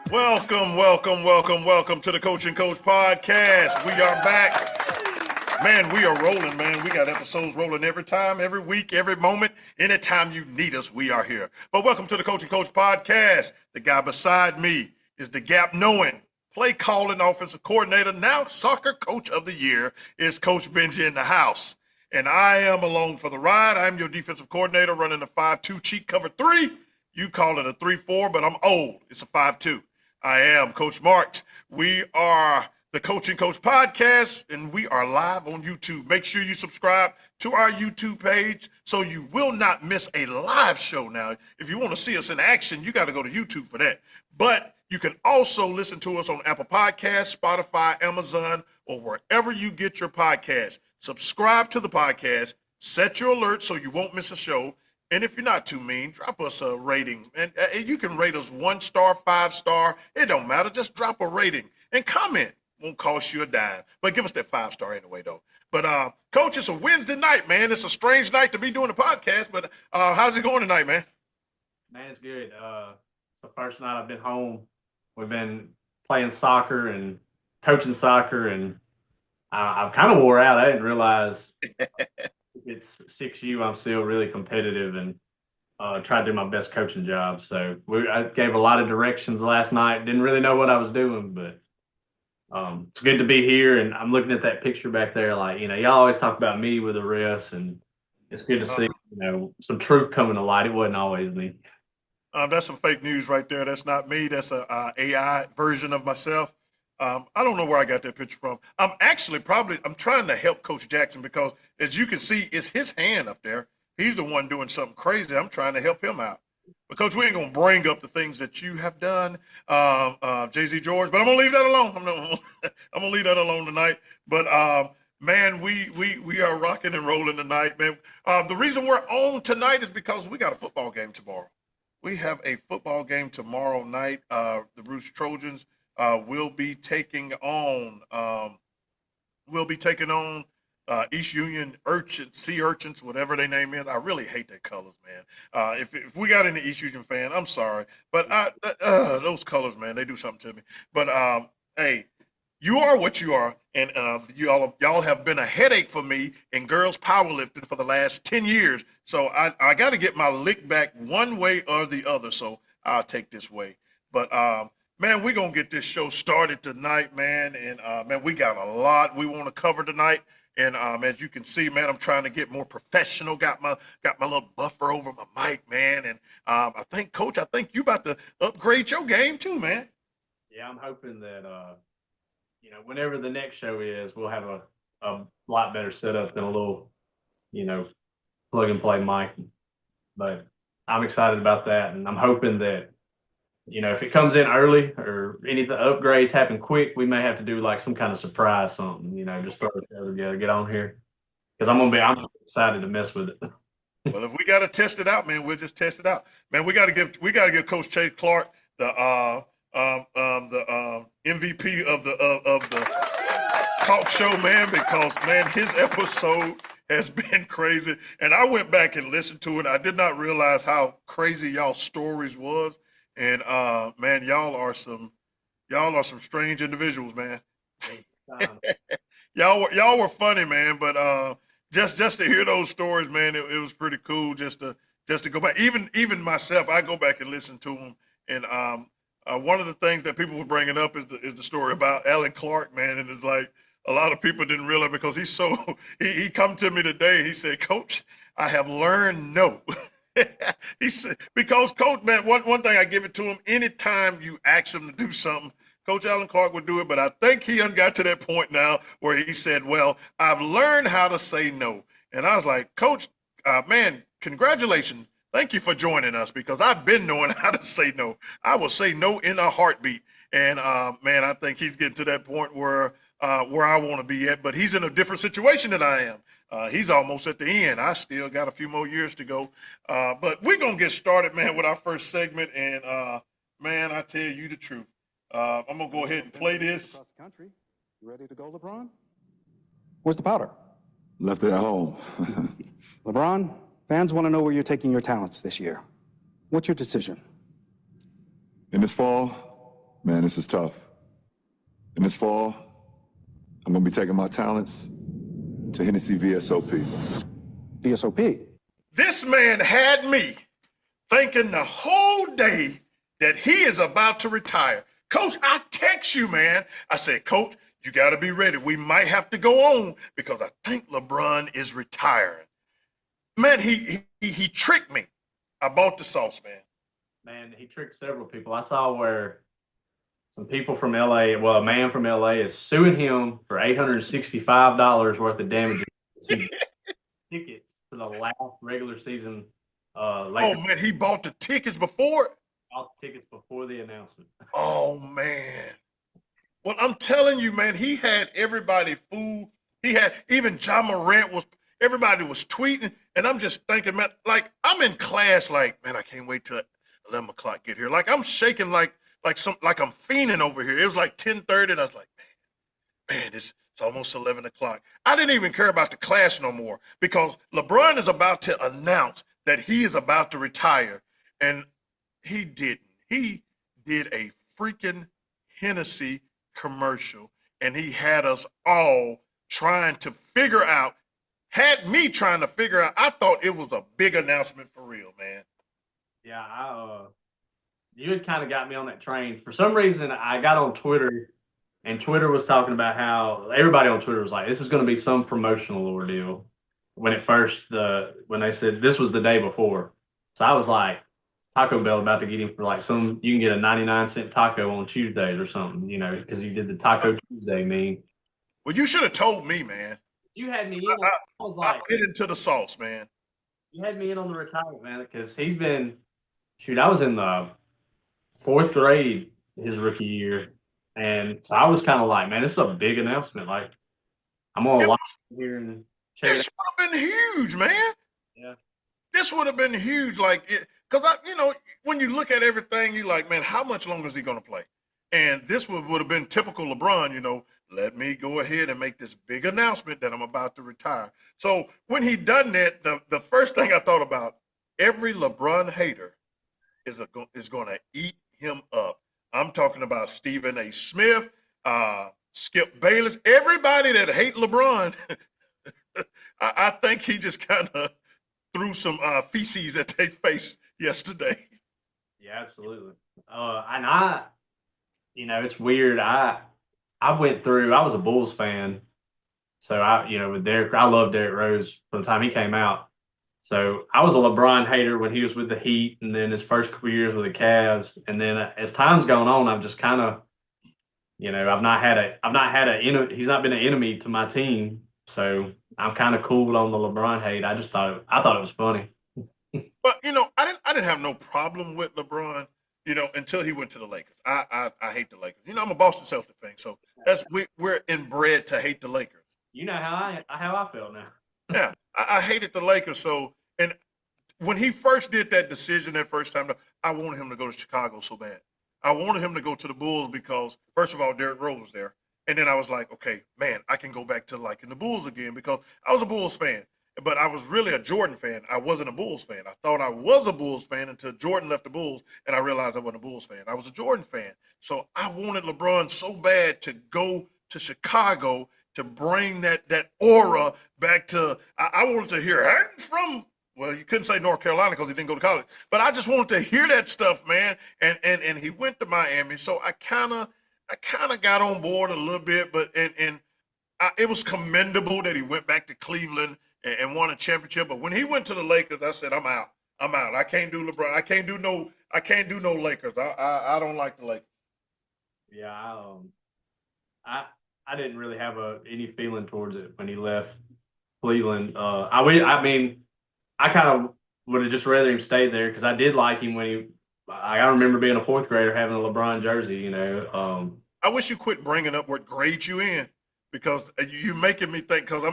Welcome to the Coach and Coach podcast. We are back. Man, we are rolling, man. We got episodes rolling every time, every week, every moment. Anytime you need us, we are here. But welcome to the Coach and Coach podcast. The guy beside me is the gap knowing, play calling offensive coordinator, now soccer coach of the year, is Coach Benji in the house. And I am along for the ride. I'm your defensive coordinator running a 5-2 cheat cover 3. You call it a 3-4, but I'm old. It's a 5-2. I am Coach Marks. We are the Coach and Coach podcast, and we are live on YouTube. Make sure you subscribe to our YouTube page so you will not miss a live show. Now, if you want to see us in action, you got to go to YouTube for that. But you can also listen to us on Apple Podcasts, Spotify, Amazon, or wherever you get your podcasts. Subscribe to the podcast, set your alerts so you won't miss a show. And if you're not too mean, drop us a rating. And you can rate us 1 star, 5 star. It don't matter. Just drop a rating and comment. Won't cost you a dime. But give us that 5 star anyway, though. But, Coach, it's a Wednesday night, man. It's a strange night to be doing a podcast. But how's it going tonight, man? Man, it's good. It's the first night I've been home. We've been playing soccer and coaching soccer, and I've kind of wore out. I didn't realize it's 6U. I'm still really competitive and try to do my best coaching job. So I gave a lot of directions last night. Didn't really know what I was doing, but it's good to be here. And I'm looking at that picture back there. Like, y'all always talk about me with the refs, and it's good to see, some truth coming to light. It wasn't always me. That's some fake news right there. That's not me. That's a AI version of myself. I don't know where I got that picture from. I'm trying to help Coach Jackson because, as you can see, it's his hand up there. He's the one doing something crazy. I'm trying to help him out. But, Coach, we ain't going to bring up the things that you have done, Jay-Z George, but I'm going to leave that alone. I'm going to leave that alone tonight. But, man, we are rocking and rolling tonight, man. The reason we're on tonight is because we got a football game tomorrow. We have a football game tomorrow night. The Bruce Trojans will be taking on East Union Sea Urchins, whatever their name is. I really hate their colors, man. If we got any East Union fan, I'm sorry, but those colors, man, they do something to me. But hey, you are what you are, and y'all have been a headache for me in girls powerlifting for the last 10 years. So I got to get my lick back one way or the other. So I'll take this way. But man, we're gonna get this show started tonight, man. And man, we got a lot we want to cover tonight. And as you can see, man, I'm trying to get more professional. Got my little buffer over my mic, man. And I think, Coach, you about to upgrade your game too, man. Yeah, I'm hoping that whenever the next show is, we'll have a lot better setup than a little, plug and play mic. But I'm excited about that, and I'm hoping that, if it comes in early or any of the upgrades happen quick, we may have to do like some kind of surprise something, just throw it together, get on here. Because I'm excited to mess with it. Well, if we got to test it out, man, we'll just test it out. Man, we got to give Coach Chase Clark the MVP of the talk show, man, because, man, his episode has been crazy. And I went back and listened to it. I did not realize how crazy y'all stories was. And man, y'all are some strange individuals, man. y'all were funny, man. But just to hear those stories, man, it was pretty cool. Just to go back, even myself, I go back and listen to them. And one of the things that people were bringing up is the story about Alan Clark, man. And it's like a lot of people didn't realize because he come to me today. He said, Coach, I have learned no. He said, because Coach, man, one thing I give it to him, anytime you ask him to do something, Coach Alan Clark would do it. But I think he got to that point now where he said, well, I've learned how to say no. And I was like, Coach, man, congratulations. Thank you for joining us because I've been knowing how to say no. I will say no in a heartbeat. And man, I think he's getting to that point where I want to be at, but he's in a different situation than I am. He's almost at the end. I still got a few more years to go. But we're going to get started, man, with our first segment. And man, I tell you the truth. I'm going to go ahead and play this. Across the country. You ready to go, LeBron? Where's the powder? Left it at home. LeBron, fans want to know where you're taking your talents this year. What's your decision? In this fall, Man, this is tough. In this fall, I'm gonna be taking my talents to Hennessy VSOP. VSOP. This man had me thinking the whole day that he is about to retire. Coach, I text you, man. I said, Coach, you got to be ready. We might have to go on because I think LeBron is retiring. Man, he tricked me. I bought the sauce, man. Man, he tricked several people. I saw where some people from LA, well, a man from LA is suing him for $865 worth of damages. Tickets to the last regular season. Oh man, he bought the tickets before. Bought tickets before the announcement. Oh man. Well, I'm telling you, man, he had everybody fooled. He had even John Morant everybody was tweeting, and I'm just thinking, man, like I'm in class, like, man, I can't wait till 11 o'clock get here. Like I'm shaking like I'm fiending over here. It was like 10:30, and I was like, man, it's almost 11 o'clock. I didn't even care about the class no more because LeBron is about to announce that he is about to retire, and he didn't. He did a freaking Hennessy commercial, and he had us all trying to figure out, had me trying to figure out. I thought it was a big announcement for real, man. Yeah, you had kind of got me on that train. For some reason, I got on Twitter, and Twitter was talking about how everybody on Twitter was like, this is going to be some promotional ordeal. When they said this was the day before. So I was like, Taco Bell about to get him for like you can get a 99-cent taco on Tuesdays or something, because you did the Taco Tuesday meme. Well, you should have told me, man. You had me in. I was like, I bit into the sauce, man. You had me in on the retirement, man, because he's been, I was in the 4th grade his rookie year. And so I was kind of like, man, this is a big announcement. Like, I'm going to watch here and check This would have been huge, man. Yeah. This would have been huge. Like, because when you look at everything, you're like, man, how much longer is he going to play? And this would have been typical LeBron, let me go ahead and make this big announcement that I'm about to retire. So when he done that, the first thing I thought about, every LeBron hater is going to eat him up. I'm talking about Stephen A. Smith, Skip Bayless, everybody that hate LeBron. I think he just kind of threw some feces at their face yesterday. Yeah, absolutely. And it's weird. I was a Bulls fan. So with Derrick, I love Derrick Rose from the time he came out. So I was a LeBron hater when he was with the Heat, and then his first couple years with the Cavs. And then as time's gone on, I've just kind of, he's not been an enemy to my team. So I'm kind of cool on the LeBron hate. I thought it was funny. But I didn't have no problem with LeBron, until he went to the Lakers. I hate the Lakers. I'm a Boston Celtics fan, so we're inbred to hate the Lakers. You know how I feel now. Yeah, I hated the Lakers. So, and when he first did that decision that first time, I wanted him to go to Chicago so bad. I wanted him to go to the Bulls because, first of all, Derrick Rose was there. And then I was like, okay, man, I can go back to liking the Bulls again because I was a Bulls fan. But I was really a Jordan fan. I wasn't a Bulls fan. I thought I was a Bulls fan until Jordan left the Bulls, and I realized I wasn't a Bulls fan. I was a Jordan fan. So I wanted LeBron so bad to go to Chicago to bring that aura back to. I wanted to hear, I'm from. Well, you couldn't say North Carolina because he didn't go to college, but I just wanted to hear that stuff, man. And he went to Miami, so I kind of got on board a little bit, but it was commendable that he went back to Cleveland and won a championship. But when he went to the Lakers, I said, I'm out. I can't do LeBron. I can't do no Lakers. I don't like the Lakers. Yeah, I didn't really have any feeling towards it when he left Cleveland. I kind of would have just rather him stay there because I did like him I remember being a 4th grader having a LeBron jersey, I wish you quit bringing up what grade you in because you're making me think because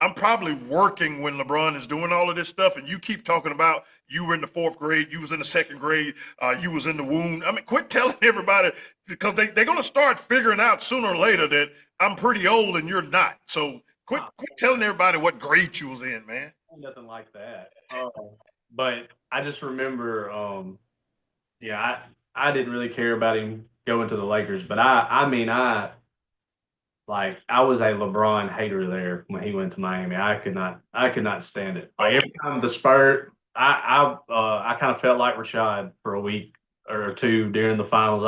I'm probably working when LeBron is doing all of this stuff, and you keep talking about you were in the 4th grade, you was in the 2nd grade, you was in the womb. Quit telling everybody because they're going to start figuring out sooner or later that I'm pretty old and you're not. So quit telling everybody what grade you was in, man. Nothing like that. But I just remember, I didn't really care about him going to the Lakers. But I mean, I was a LeBron hater there when he went to Miami. I could not stand it. Like every time the Spurs, I kind of felt like Rashad for a week or two during the finals.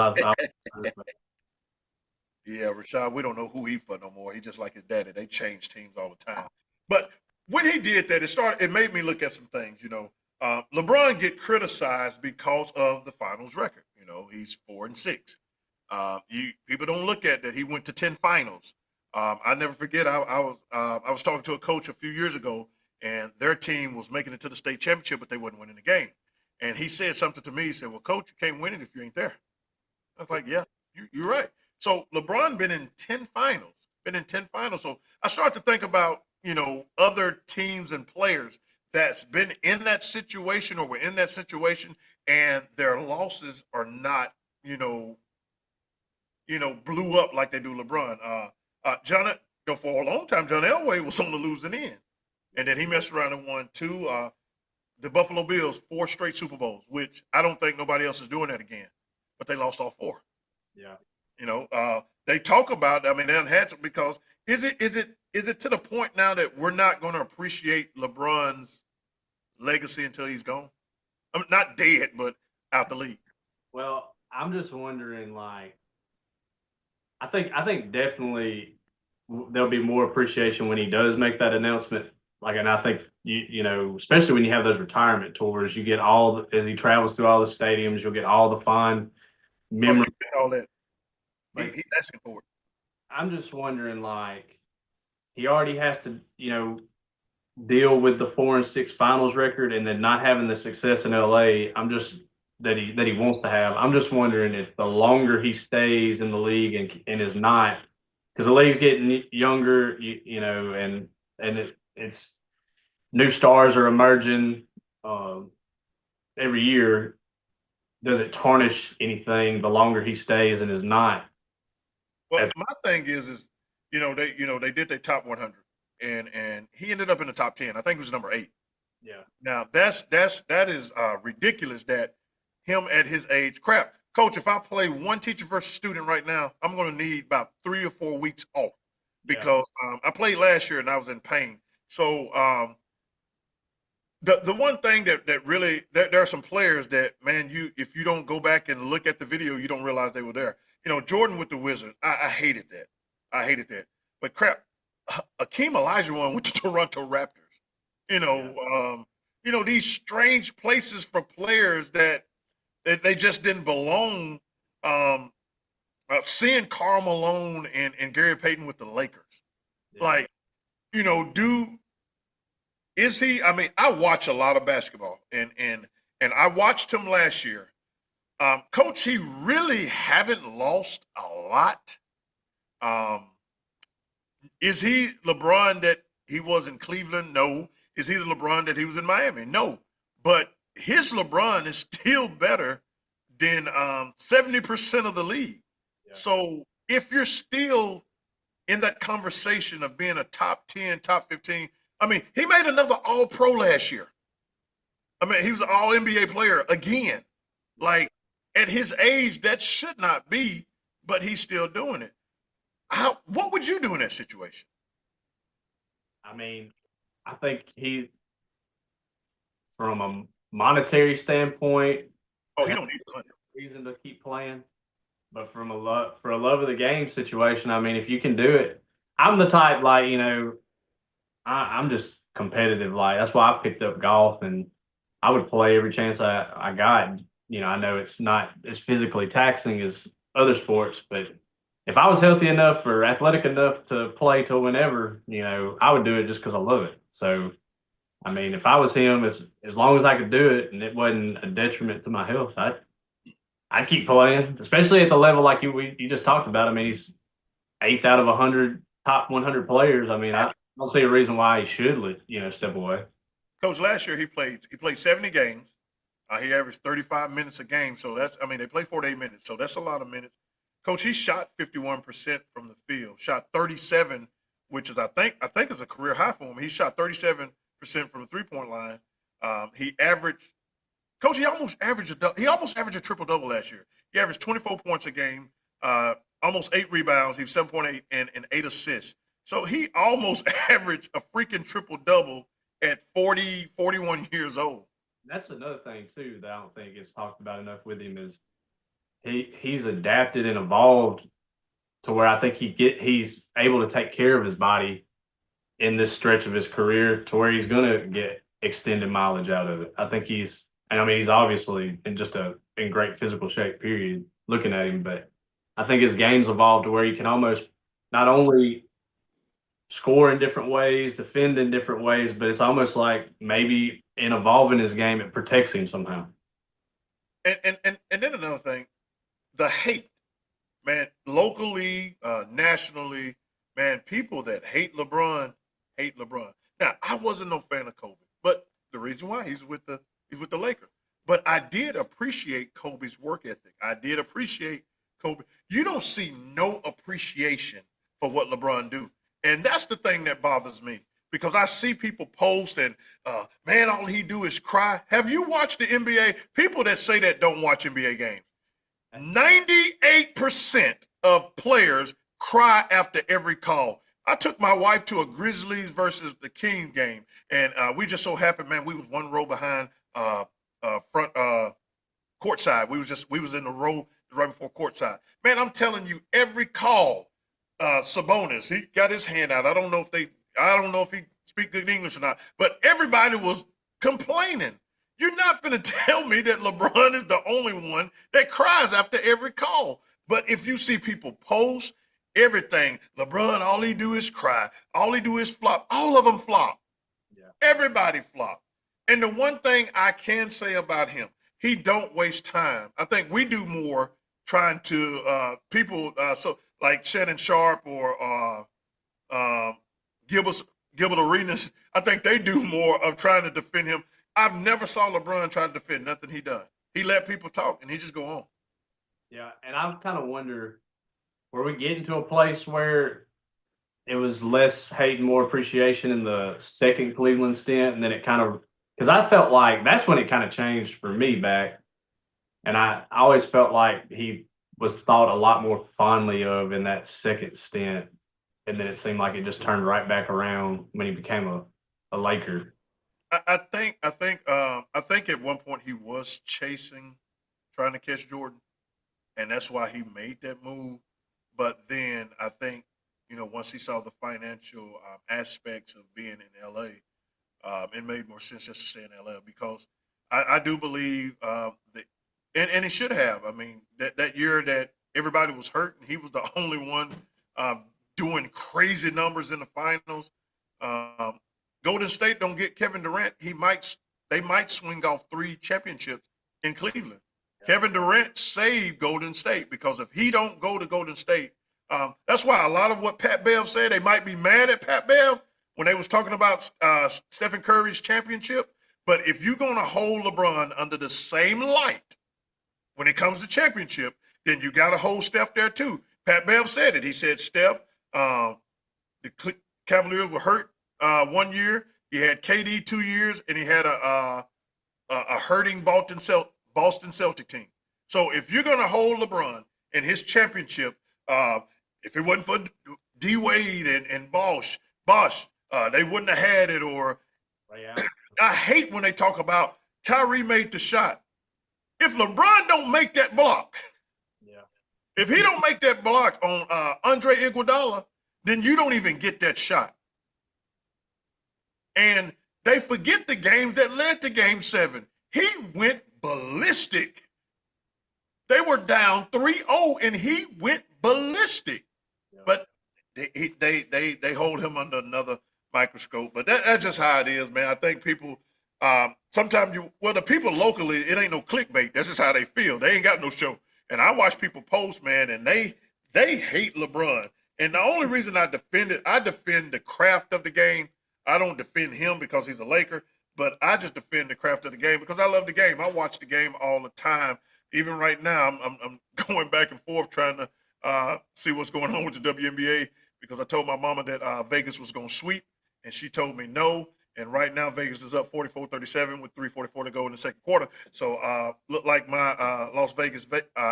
Yeah, Rashad, we don't know who he for no more. He just like his daddy. They change teams all the time. But when he did that, it made me look at some things. LeBron get criticized because of the finals record. He's 4-6. People don't look at that. He went to 10 finals. I never forget. I was talking to a coach a few years ago, and their team was making it to the state championship, but they wasn't winning the game. And he said something to me. He said, "Well, coach, you can't win it if you ain't there." I was like, "Yeah, you're right." So LeBron been in 10 finals. Been in 10 finals. So I start to think about other teams and players that's been in that situation or were in that situation, and their losses are not blew up like they do LeBron. John, for a long time, John Elway was on the losing end, and then he messed around and won two. The Buffalo Bills 4 straight Super Bowls, which I don't think nobody else is doing that again. But they lost all 4. Yeah. They talk about. I mean, they haven't had to because is it to the point now that we're not going to appreciate LeBron's legacy until he's gone? I mean, not dead, but out the league. Well, I'm just wondering, I think definitely there'll be more appreciation when he does make that announcement. And I think especially when you have those retirement tours, you get as he travels through all the stadiums, you'll get all the fun memories. All that. He's asking for it. I'm just wondering, he already has to, deal with the 4-6 finals record, and then not having the success in LA. That he wants to have. I'm just wondering if the longer he stays in the league and is not, because the league's getting younger, and it's new stars are emerging every year. Does it tarnish anything the longer he stays and is not? Well, my thing is they did their top 100, and he ended up in the top 10. I think it was number 8. Yeah. Now that is ridiculous that him at his age. Crap, coach. If I play one teacher versus student right now, I'm going to need about 3 or 4 weeks off because I played last year and I was in pain. So the one thing that really there are some players that, man, if you don't go back and look at the video, you don't realize they were there. Jordan with the Wizards, I hated that. I hated that. But crap, Akeem Olajuwon with the Toronto Raptors. These strange places for players that they just didn't belong. Seeing Karl Malone and Gary Payton with the Lakers, is he? I mean, I watch a lot of basketball, and I watched him last year. Coach, he really haven't lost a lot. Is he LeBron that he was in Cleveland? No. Is he the LeBron that he was in Miami? No. But his LeBron is still better than 70% of the league. Yeah. So if you're still in that conversation of being a top 10, top 15, I mean, he made another All-Pro last year. I mean, he was an All-NBA player again. At his age, that should not be, but he's still doing it. What would you do in that situation? I mean, I think from a monetary standpoint, he don't need money. Reason to keep playing. But for a love of the game situation, I mean, if you can do it, I'm the type I'm just competitive. That's why I picked up golf, and I would play every chance I got. I know it's not as physically taxing as other sports, but if I was healthy enough or athletic enough to play till whenever, I would do it just because I love it. So, I mean, if I was him, as long as I could do it and it wasn't a detriment to my health, I'd keep playing, especially at the level like you just talked about. I mean, he's 8th out of 100 top 100 players. I mean, I don't see a reason why he should, step away. Coach, last year he played 70 games. He averaged 35 minutes a game. So they play 48 minutes. So that's a lot of minutes. Coach, he shot 51% from the field, shot 37, which is I think is a career high for him. He shot 37% from the 3-point line. He almost averaged a triple double last year. He averaged 24 points a game, almost 8 rebounds. He was 7.8 and 8 assists. So he almost averaged a freaking triple-double at 40, 41 years old. That's another thing too that I don't think gets talked about enough with him is he's adapted and evolved to where I think he's able to take care of his body in this stretch of his career to where he's gonna get extended mileage out of it. I think he's obviously in great physical shape, period, looking at him, but I think his game's evolved to where he can almost not only score in different ways, defend in different ways, but it's almost like maybe in evolving his game, it protects him somehow. And then another thing, the hate, man, locally, nationally, man, people that hate LeBron hate LeBron. Now, I wasn't no fan of Kobe, but the reason why he's with the Lakers. But I did appreciate Kobe's work ethic. I did appreciate Kobe. You don't see no appreciation for what LeBron do. And that's the thing that bothers me because I see people post and, man, all he do is cry. Have you watched the NBA? People that say that don't watch NBA games. 98% of players cry after every call. I took my wife to a Grizzlies versus the Kings game, and we just so happened, man, we was one row behind front courtside. We was in the row right before courtside. Man, I'm telling you, every call, Sabonis, he got his hand out. I don't know if he speak good English or not, but everybody was complaining. You're not going to tell me that LeBron is the only one that cries after every call. But if you see people post everything, LeBron, all he do is cry. All he do is flop. All of them flop. Yeah. Everybody flop. And the one thing I can say about him, he don't waste time. I think we do more trying to people so like Shannon Sharp or Gilbert Arenas. I think they do more of trying to defend him. I've never saw LeBron try to defend nothing he done. He let people talk and he just go on. Yeah, and I kind of wonder, were we getting to a place where it was less hate and more appreciation in the second Cleveland stint, and then it kind of, because I felt like that's when it kind of changed for me back, and I always felt like he was thought a lot more fondly of in that second stint, and then it seemed like it just turned right back around when he became a Laker. I think at one point he was trying to catch Jordan, and that's why he made that move. But then I think, once he saw the financial aspects of being in LA, it made more sense just to stay in LA because I do believe that, and he should have. I mean, that year that everybody was hurt and he was the only one doing crazy numbers in the finals. Golden State don't get Kevin Durant, they might swing off 3 championships in Cleveland. Yeah. Kevin Durant saved Golden State because if he don't go to Golden State, that's why a lot of what Pat Bev said, they might be mad at Pat Bev when they was talking about Stephen Curry's championship. But if you're going to hold LeBron under the same light when it comes to championship, then you got to hold Steph there too. Pat Bev said it. He said, Steph, the Cavaliers were hurt 1 year. He had KD 2 years, and he had a hurting Boston Celtic team. So if you're going to hold LeBron in his championship, if it wasn't for D Wade and Bosh, they wouldn't have had it. Or I hate when they talk about Kyrie made the shot. If LeBron don't make that block, if he don't make that block on Andre Iguodala, then you don't even get that shot. And they forget the games that led to Game 7. He went ballistic. They were down 3-0, and he went ballistic. Yeah. But they hold him under another microscope. But that's just how it is, man. I think people sometimes the people locally, it ain't no clickbait. That's just how they feel. They ain't got no show. And I watch people post, man, and they hate LeBron. And the only reason I defend the craft of the game. I don't defend him because he's a Laker, but I just defend the craft of the game because I love the game. I watch the game all the time. Even right now, I'm going back and forth trying to see what's going on with the WNBA because I told my mama that Vegas was going to sweep, and she told me no. And right now, Vegas is up 44-37 with 3:44 to go in the second quarter. So look like my Las Vegas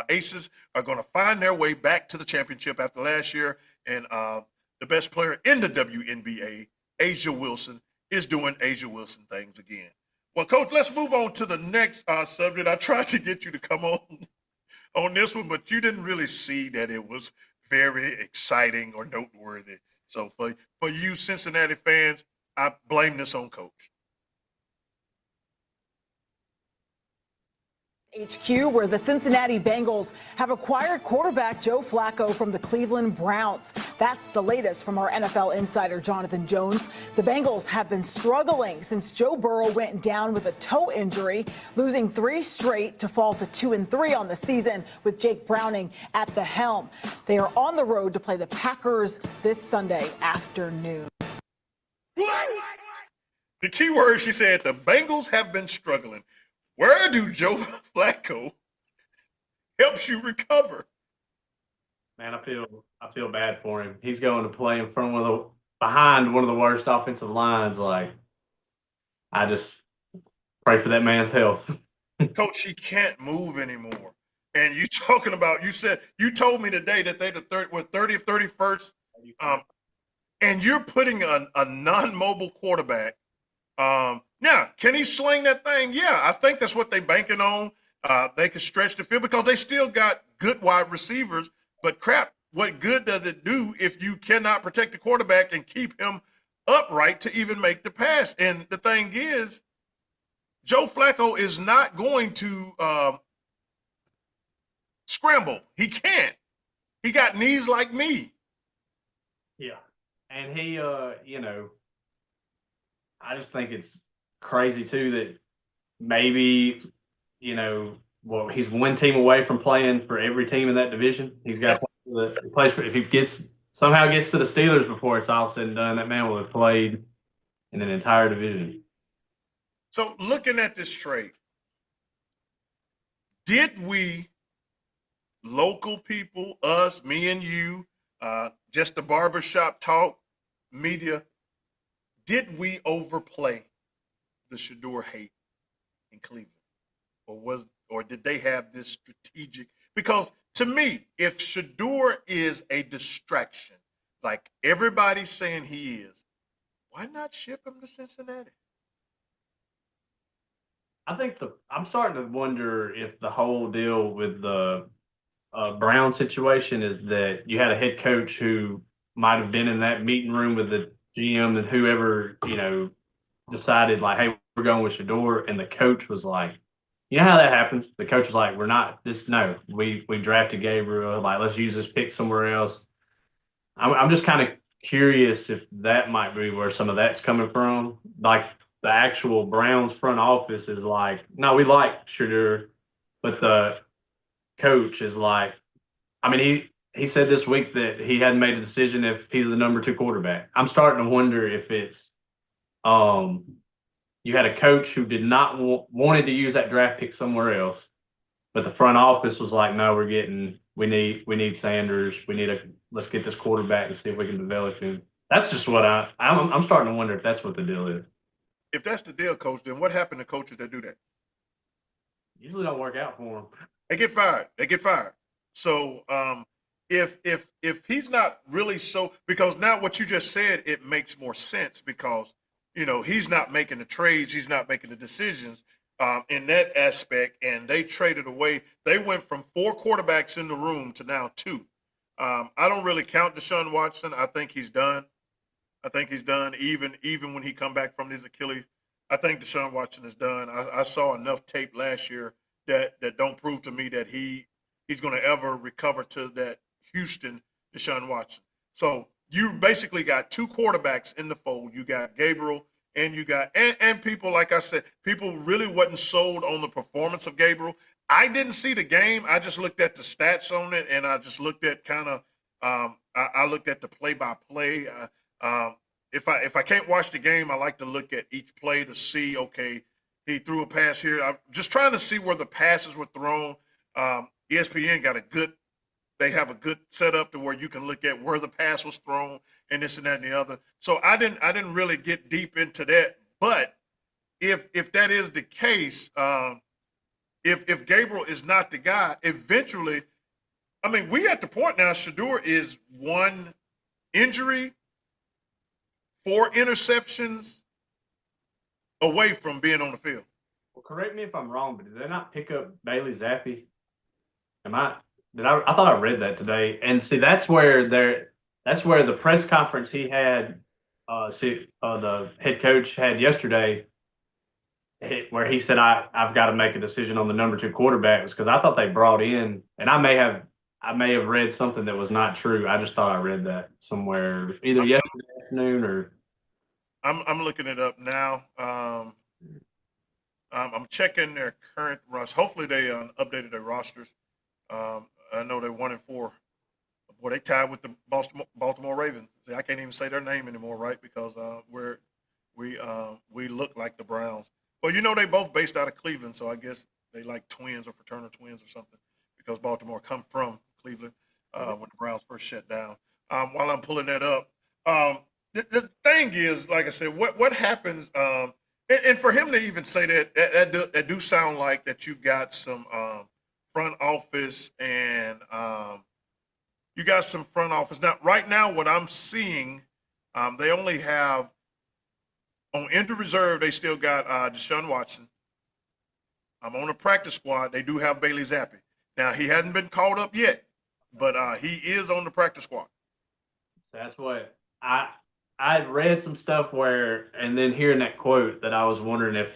Aces are going to find their way back to the championship after last year. And the best player in the WNBA, Asia Wilson, is doing Asia Wilson things again. Well, Coach, let's move on to the next subject. I tried to get you to come on this one, but you didn't really see that it was very exciting or noteworthy. So for you Cincinnati fans, I blame this on Coach. HQ, where the Cincinnati Bengals have acquired quarterback Joe Flacco from the Cleveland Browns. That's the latest from our NFL insider, Jonathan Jones. The Bengals have been struggling since Joe Burrow went down with a toe injury, losing 3 straight to fall to 2-3 on the season with Jake Browning at the helm. They are on the road to play the Packers this Sunday afternoon. The key word, she said, the Bengals have been struggling. Where do Joe Flacco helps you recover? Man, I feel bad for him. He's going to play in front of behind one of the worst offensive lines. Like, I just pray for that man's health. Coach, he can't move anymore. And you talking about, you told me today that they the 30th, 31st, and you're putting a non-mobile quarterback. Now, can he sling that thing? Yeah, I think that's what they're banking on. They can stretch the field because they still got good wide receivers. But crap, what good does it do if you cannot protect the quarterback and keep him upright to even make the pass? And the thing is, Joe Flacco is not going to scramble. He can't. He got knees like me. Yeah. And he, I just think it's crazy too that maybe, he's one team away from playing for every team in that division. He's got to play for, if he somehow gets to the Steelers before it's all said and done, that man will have played in an entire division. So looking at this trade, did we, local people, us, me and you, just the barbershop talk, media, did we overplay the Shador hate in Cleveland? Or did they have this strategic? Because to me, if Shador is a distraction, like everybody's saying he is, why not ship him to Cincinnati? I think I'm starting to wonder if the whole deal with the Brown situation is that you had a head coach who might have been in that meeting room with the GM and whoever, decided like, hey, we're going with Shador, and the coach was like, you know how that happens? The coach was like, we drafted Gabriel, like, let's use this pick somewhere else. I'm just kind of curious if that might be where some of that's coming from. Like, the actual Browns front office is like, no, we like Shador, but the coach is like, he said this week that he hadn't made a decision if he's the number 2 quarterback. I'm starting to wonder if it's you had a coach who did not wanted to use that draft pick somewhere else, but the front office was like, no, we need Sanders. Let's get this quarterback and see if we can develop him. That's just what I'm starting to wonder if that's what the deal is. If that's the deal, Coach, then what happened to coaches that do that? Usually don't work out for them. They get fired. So if he's not really because now what you just said, it makes more sense because, he's not making the trades, he's not making the decisions in that aspect, and they traded away. They went from 4 quarterbacks in the room to now 2. I don't really count Deshaun Watson. I think he's done. Even when he come back from his Achilles, I think Deshaun Watson is done. I saw enough tape last year that don't prove to me that he's going to ever recover to that Houston Deshaun Watson. So you basically got 2 quarterbacks in the fold. You got Gabriel and you got and people, like I said, people really wasn't sold on the performance of Gabriel. I didn't see the game. I just looked at the stats on it, and I just looked at kind of I looked at the play-by-play. If I can't watch the game, I like to look at each play to see, okay, he threw a pass here. I'm just trying to see where the passes were thrown. ESPN they have a good setup to where you can look at where the pass was thrown and this and that and the other. So I didn't really get deep into that, But if that is the case, if Gabriel is not the guy, eventually, I mean, we at the point now. Shador is one injury, 4 interceptions away from being on the field. Well, correct me if I'm wrong, but did they not pick up Bailey Zappi? I thought I read that today. And see, that's where the press conference he had, the head coach had yesterday, where he said, I've got to make a decision on the number 2 quarterback, was because I thought they brought in, and I may have read something that was not true. I just thought I read that somewhere either yesterday afternoon or. I'm looking it up now. I'm checking their current roster. Hopefully they updated their rosters. I know they're 1-4. Boy, they tied with the Baltimore Ravens. See, I can't even say their name anymore, right? Because we look like the Browns. Well, you know, they both based out of Cleveland, so I guess they like twins or fraternal twins or something, because Baltimore come from Cleveland when the Browns first shut down. While I'm pulling that up, the thing is, like I said, what happens, and for him to even say that do sound like that you got some front office and you got some front office. Now, right now, what I'm seeing, they only have on injured reserve, they still got Deshaun Watson. I'm on the practice squad. They do have Bailey Zappi. Now, he hadn't been called up yet, but he is on the practice squad. That's what I read some stuff where, and then hearing that quote, that I was wondering if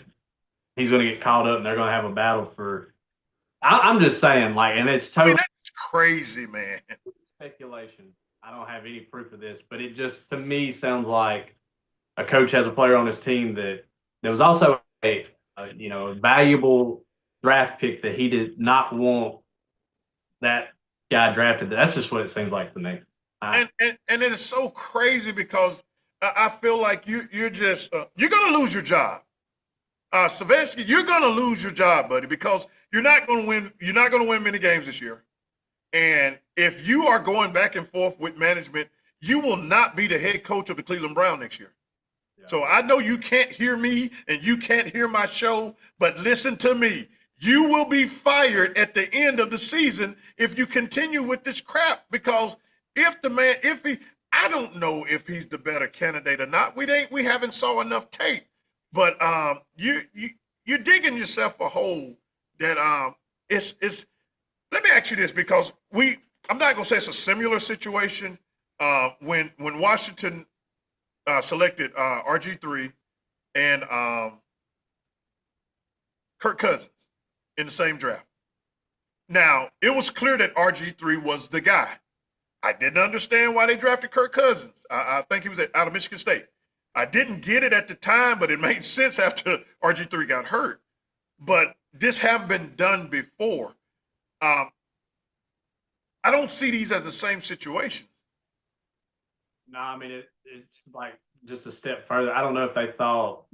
he's going to get called up and they're going to have a battle for. I'm just saying, like, and it's totally that's crazy, man. Speculation. I don't have any proof of this, but it just, to me, sounds like a coach has a player on his team that there was also a valuable draft pick that he did not want that guy drafted. That's just what it seems like to me. And it is so crazy because I feel like you're just you're gonna lose your job. Savansky, you're gonna lose your job, buddy, because you're not gonna win. You're not gonna win many games this year. And if you are going back and forth with management, you will not be the head coach of the Cleveland Browns next year. Yeah. So I know you can't hear me and you can't hear my show, but listen to me. You will be fired at the end of the season if you continue with this crap, because I don't know if he's the better candidate or not. We haven't saw enough tape, but you're digging yourself a hole that it's. Let me ask you this, because I'm not gonna say it's a similar situation. When Washington selected RG3 and Kirk Cousins in the same draft. Now, it was clear that RG3 was the guy. I didn't understand why they drafted Kirk Cousins. I think he was out of Michigan State. I didn't get it at the time, but it made sense after RG3 got hurt. But this have been done before. I don't see these as the same situations. No, I mean, it's like just a step further. I don't know if they thought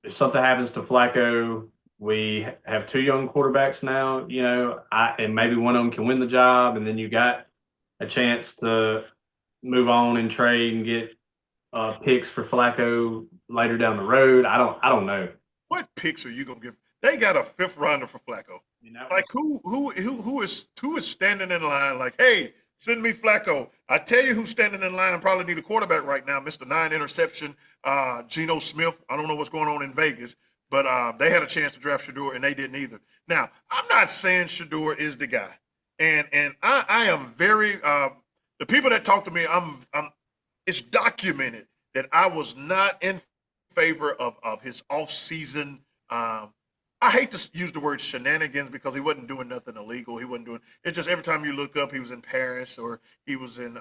if something happens to Flacco, we have 2 young quarterbacks now, and maybe one of them can win the job, and then you got a chance to move on and trade and get picks for Flacco later down the road. I don't know. What picks are you gonna give? They got a 5th rounder for Flacco. Like who is standing in line? Like, hey, send me Flacco. I tell you who's standing in line. Probably need a quarterback right now. Mr. 9 interception, Geno Smith. I don't know what's going on in Vegas, but they had a chance to draft Shador and they didn't either. Now, I'm not saying Shador is the guy, and I am very the people that talk to me. It's documented that I was not in favor of his offseason. I hate to use the word shenanigans because he wasn't doing nothing illegal. He wasn't doing – it's just every time you look up, he was in Paris or he was in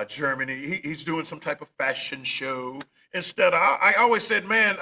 Germany. He's doing some type of fashion show. Instead, I always said, man,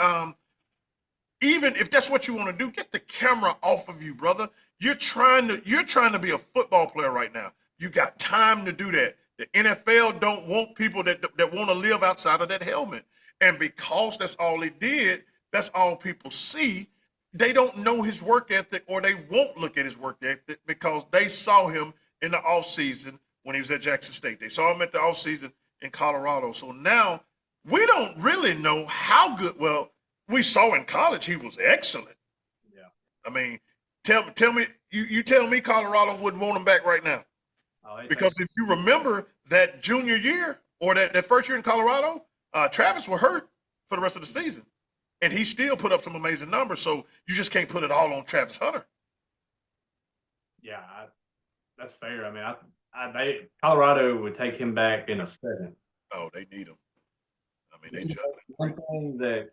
even if that's what you want to do, get the camera off of you, brother. You're trying to be a football player right now. You got time to do that. The NFL don't want people that want to live outside of that helmet. And because that's all he did, that's all people see. They don't know his work ethic, or they won't look at his work ethic because they saw him in the offseason when he was at Jackson State. They saw him at the offseason in Colorado. So now we don't really know how good. Well, we saw in college he was excellent. Yeah. I mean, tell me, you tell me Colorado wouldn't want him back right now. Oh, Because if you remember that junior year or that first year in Colorado, Travis was hurt for the rest of the season. And he still put up some amazing numbers. So you just can't put it all on Travis Hunter. yeah, that's fair. I mean, Colorado would take him back in a second. Oh, they need him. I mean, they just One thing that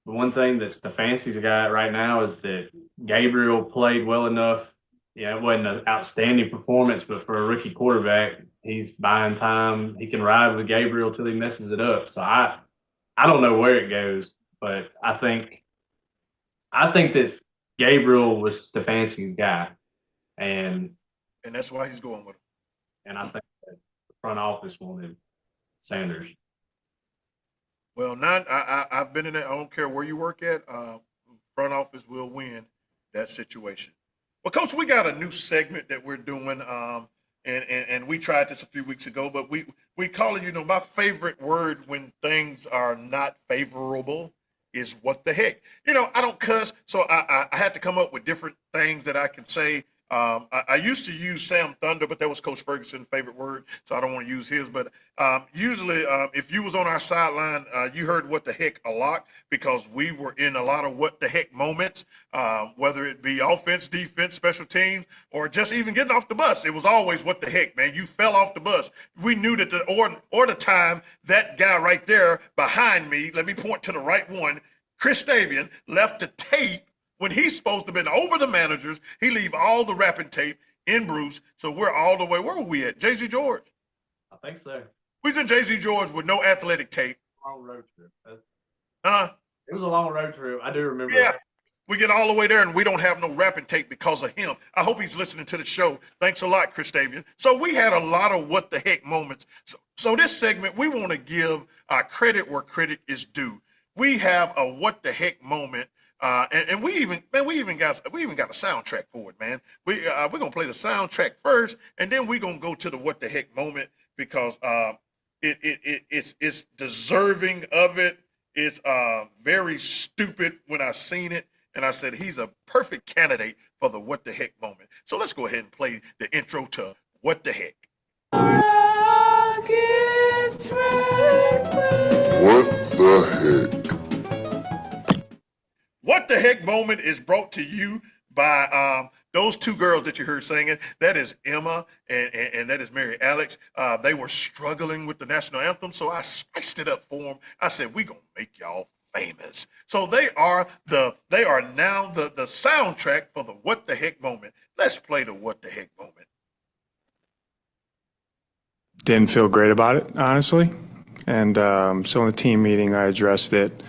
the one thing that Stefanski's got right now is that Gabriel played well enough. Yeah, it wasn't an outstanding performance, but for a rookie quarterback, he's buying time. He can ride with Gabriel till he messes it up. So I don't know where it goes, but I think that Gabriel was Stefanski's guy, and that's why he's going with him. I think that the front office wanted Sanders. Well, I've been in it. I don't care where you work at. Front office will win that situation. Well, Coach, we got a new segment that we're doing, and we tried this a few weeks ago, but we call it. My favorite word when things are not favorable is "what the heck." I don't cuss, so I had to come up with different things that I can say. I used to use Sam Thunder, but that was Coach Ferguson's favorite word, so I don't want to use his. But usually, if you was on our sideline, you heard "what the heck" a lot because we were in a lot of "what the heck" moments, whether it be offense, defense, special teams, or just even getting off the bus. It was always "what the heck," man. You fell off the bus. We knew that the time that guy right there behind me, let me point to the right one, Chris Davian, left the tape. When he's supposed to have been over the managers, he leave all the rapping tape in Bruce. So we're all the way. Where were we at? Jay-Z George. I think so. We was in Jay-Z George with no athletic tape. Long road trip. It was a long road trip. I do remember. Yeah. That. We get all the way there and we don't have no rapping tape because of him. I hope he's listening to the show. Thanks a lot, Chris Davian. So we had a lot of what the heck moments. So this segment, we want to give credit where credit is due. We have a what the heck moment. And we even got a soundtrack for it, man. We're gonna play the soundtrack first, and then we're gonna go to the what the heck moment because it's deserving of it. It's very stupid when I seen it, and I said he's a perfect candidate for the what the heck moment. So let's go ahead and play the intro to what the heck. What the heck? What the heck moment is brought to you by those two girls that you heard singing. That is Emma and that is Mary Alex. They were struggling with the national anthem, so I spiced it up for them. I said, "We gonna make y'all famous." So they are now the soundtrack for the what the heck moment. Let's play the what the heck moment. Didn't feel great about it, honestly. And so in the team meeting, I addressed it.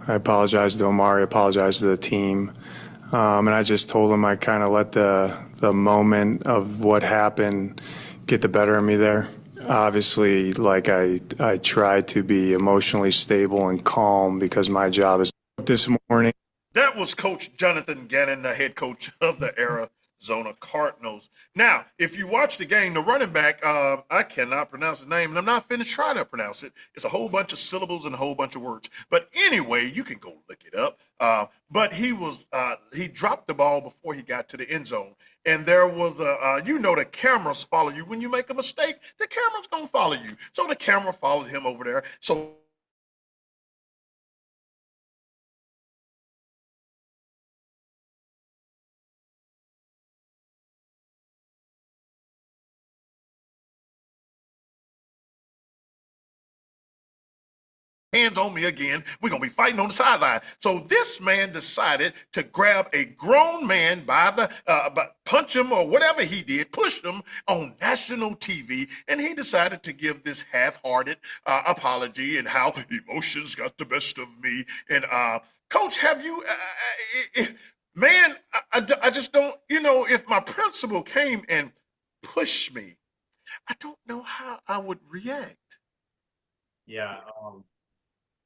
I apologized to Omari, apologized to the team. And I just told him I kind of let the moment of what happened get the better of me there. Obviously, like I tried to be emotionally stable and calm because my job is this morning. That was Coach Jonathan Gannon, the head coach of the Arizona Cardinals. Now, if you watch the game, the running back, I cannot pronounce his name, and I'm not finished trying to pronounce it. It's a whole bunch of syllables and a whole bunch of words. But anyway, you can go look it up. But he dropped the ball before he got to the end zone. And there was the cameras follow you. When you make a mistake, the camera's going to follow you. So the camera followed him over there. So hands on me again. We're going to be fighting on the sideline. So this man decided to grab a grown man punch him or whatever he did, push him on national TV, and he decided to give this half-hearted apology and how emotions got the best of me. And Coach, have you, man, I just don't, if my principal came and pushed me, I don't know how I would react. Yeah.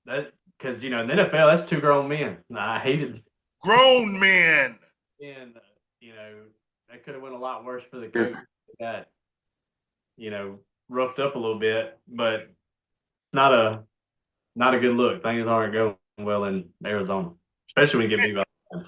That because in the NFL that's two grown men. I hated grown men. And that could have went a lot worse for the coach. Got roughed up a little bit, but not a good look. Things aren't going well in Arizona, especially when you get beat by the Rams.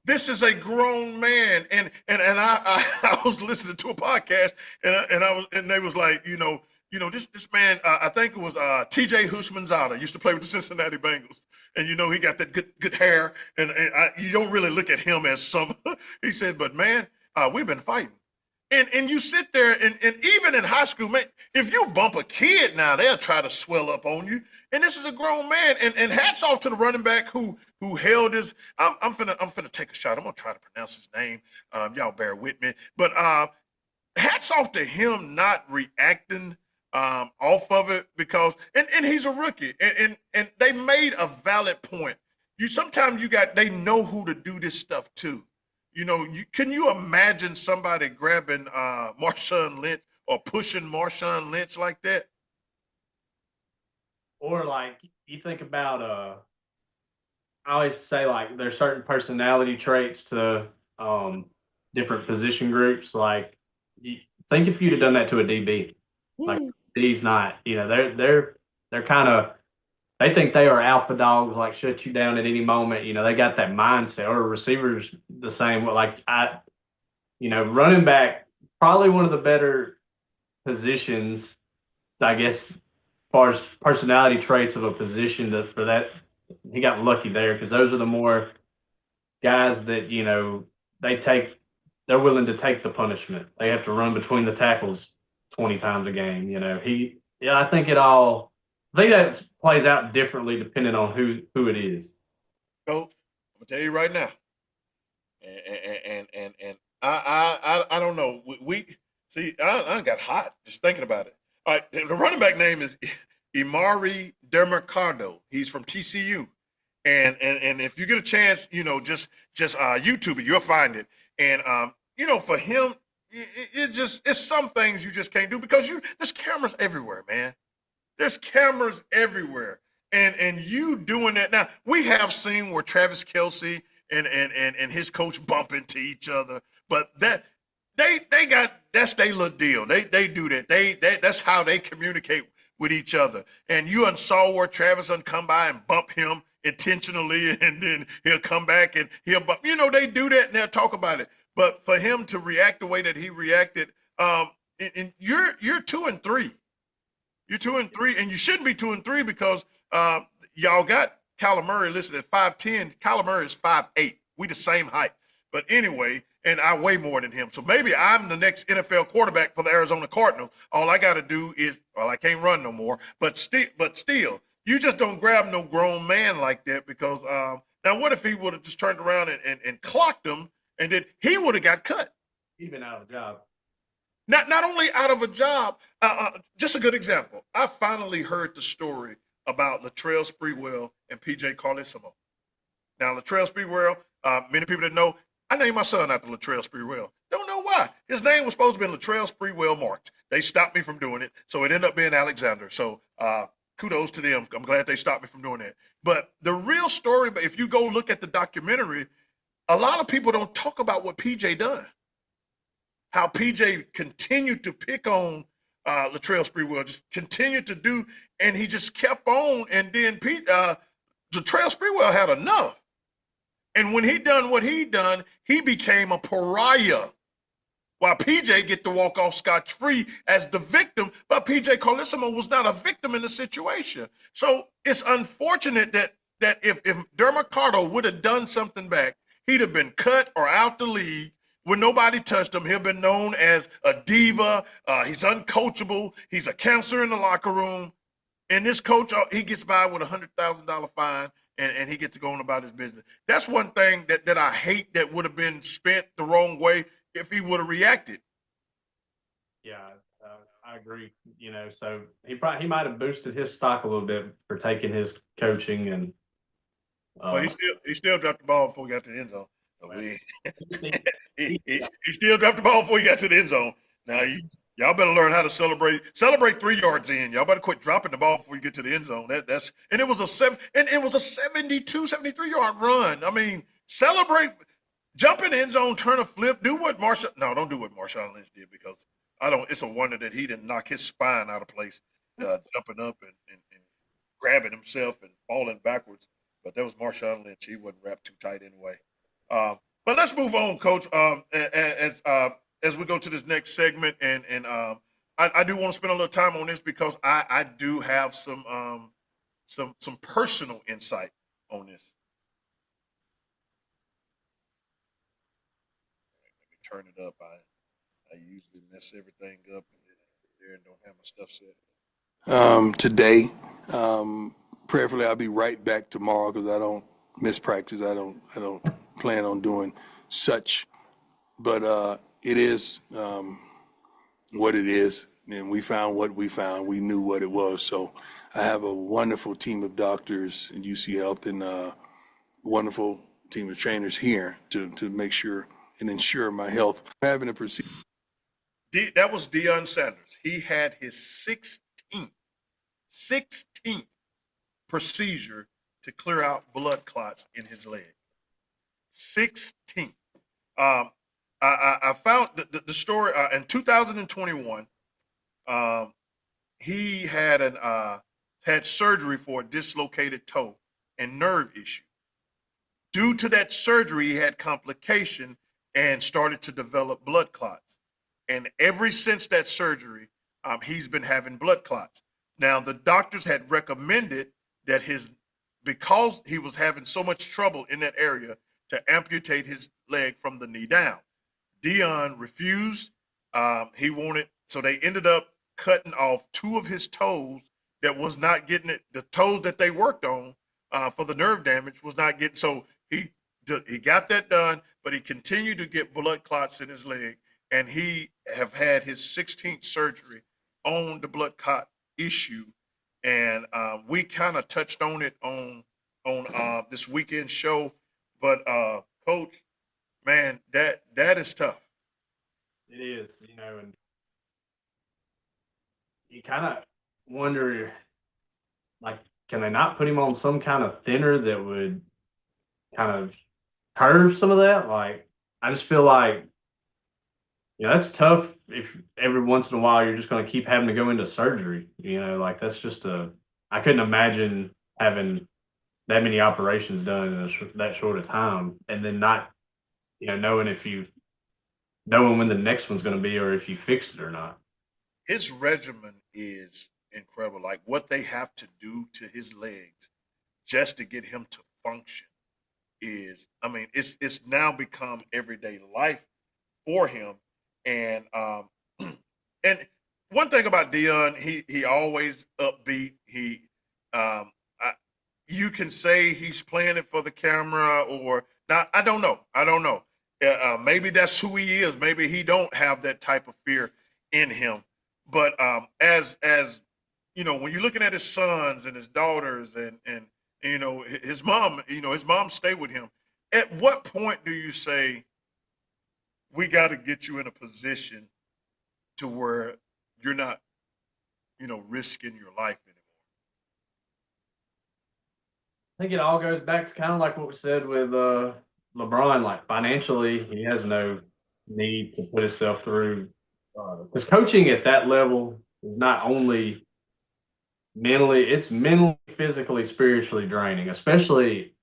This is a grown man, I was listening to a podcast, and they was like, this man, I think it was T.J. Hushmanzada used to play with the Cincinnati Bengals, and he got that good hair, you don't really look at him as some. He said, but man, we've been fighting. And you sit there, and even in high school, man, if you bump a kid now, they'll try to swell up on you. And this is a grown man. And hats off to the running back who held his. I'm finna take a shot. I'm gonna try to pronounce his name. Y'all bear with me. But hats off to him not reacting off of it, because and he's a rookie. And they made a valid point. They know who to do this stuff to. Can you imagine somebody grabbing Marshawn Lynch or pushing Marshawn Lynch like that? Or like you think about, I always say like there's certain personality traits to different position groups. Like think if you'd have done that to a DB, like he's not, they're kind of. They think they are alpha dogs, like shut you down at any moment. They got that mindset. Or receivers the same. Like running back, probably one of the better positions, I guess, as far as personality traits of a position for that. He got lucky there, because those are the more guys that, they're willing to take the punishment. They have to run between the tackles 20 times a game. I think that plays out differently depending on who it is. So I'm gonna tell you right now, and I don't know. We see, I got hot just thinking about it. All right, the running back name is Imari Demercado. He's from TCU, and if you get a chance, just YouTube it, you'll find it. And for him, it's some things you just can't do, because there's cameras everywhere, man. There's cameras everywhere. And you doing that now. We have seen where Travis Kelce and his coach bump into each other, but that's their little deal. They do that. That's how they communicate with each other. And you saw where Travis come by and bump him intentionally, and then he'll come back and he'll bump. They do that and they'll talk about it. But for him to react the way that he reacted, and you're 2-3. You're 2-3, and you shouldn't be 2-3, because y'all got Kyler Murray listed at 5'10". Kyler Murray is 5'8". We the same height. But anyway, and I weigh more than him. So maybe I'm the next NFL quarterback for the Arizona Cardinals. All I got to do is, I can't run no more. But still, you just don't grab no grown man like that, because now what if he would have just turned around and clocked him, and then he would have got cut? He'd been out of a job. Not only out of a job, just a good example. I finally heard the story about Latrell Sprewell and PJ Carlesimo. Now, Latrell Sprewell, many people didn't know, I named my son after Latrell Sprewell. Don't know why. His name was supposed to be Latrell Sprewell Marks. They stopped me from doing it, so it ended up being Alexander. So kudos to them. I'm glad they stopped me from doing that. But the real story, if you go look at the documentary, a lot of people don't talk about what PJ done. How PJ continued to pick on Latrell Sprewell, just continued to do, and he just kept on. And then Latrell Sprewell had enough. And when he done what he done, he became a pariah, while PJ get to walk off scotch-free as the victim, but PJ Carlesimo was not a victim in the situation. So it's unfortunate that if Demercado would have done something back, he'd have been cut or out the league. When nobody touched him, he'll been known as a diva. He's uncoachable. He's a cancer in the locker room. And this coach, he gets by with a $100,000 fine, and he gets to go on about his business. That's one thing that I hate, that would have been spent the wrong way if he would have reacted. Yeah, I agree. So he might have boosted his stock a little bit for taking his coaching, and. But he still dropped the ball before he got to the end zone. Right. He still dropped the ball before he got to the end zone. Now y'all better learn how to celebrate 3 yards in. Y'all better quit dropping the ball before you get to the end zone. And it was a 72, 73-yard run. I mean, celebrate, jump in the end zone, turn a flip, don't do what Marshawn Lynch did, because it's a wonder that he didn't knock his spine out of place, jumping up and grabbing himself and falling backwards. But that was Marshawn Lynch. He wasn't wrapped too tight anyway. But let's move on, Coach. As we go to this next segment, I do want to spend a little time on this because I do have some personal insight on this. Let me turn it up. I usually mess everything up and don't have my stuff set. Today. Prayerfully, I'll be right back tomorrow because I don't miss practice. I don't plan on doing such. But it is what it is, and we found what we found. We knew what it was. So I have a wonderful team of doctors in UC Health and a wonderful team of trainers here to make sure and ensure my health. Having a procedure. That was Deion Sanders. He had his 16th procedure to clear out blood clots in his leg. 16th. I found the story in 2021. He had surgery for a dislocated toe and nerve issue. Due to that surgery, he had complication and started to develop blood clots. And ever since that surgery, he's been having blood clots. Now, the doctors had recommended that because he was having so much trouble in that area, to amputate his leg from the knee down. Deion refused. So they ended up cutting off 2 of his toes that was not getting it. The toes that they worked on for the nerve damage was not getting. So he got that done, but he continued to get blood clots in his leg, and he have had his 16th surgery on the blood clot issue. And we kind of touched on it on this weekend show. But Coach, man, that is tough. It is, and you kind of wonder, like, can they not put him on some kind of thinner that would kind of curve some of that? Like, I just feel like, that's tough if every once in a while you're just going to keep having to go into surgery. Like, that's just I couldn't imagine having that many operations done in that short of time, and then not, knowing when the next one's going to be or if you fixed it or not. His regimen is incredible. Like, what they have to do to his legs just to get him to function is, it's now become everyday life for him. And and one thing about Deion, he always upbeat. You can say he's playing it for the camera or not. I don't know. Maybe that's who he is. Maybe he don't have that type of fear in him. But as when you're looking at his sons and his daughters and his mom, his mom stay with him. At what point do you say, we got to get you in a position to where you're not, risking your life anymore? I think it all goes back to kind of like what we said with LeBron. Like, financially, he has no need to put himself through. Because coaching at that level is not only it's mentally, physically, spiritually draining, especially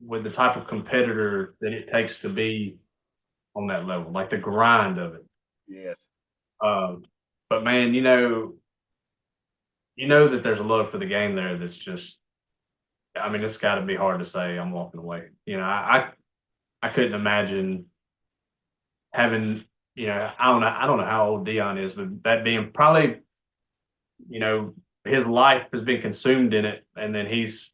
with the type of competitor that it takes to be on that level, like the grind of it. Yes. But man, that there's a love for the game there that's just, it's got to be hard to say I'm walking away. I couldn't imagine having, I don't know how old Deion is, but that being probably, his life has been consumed in it, and then he's,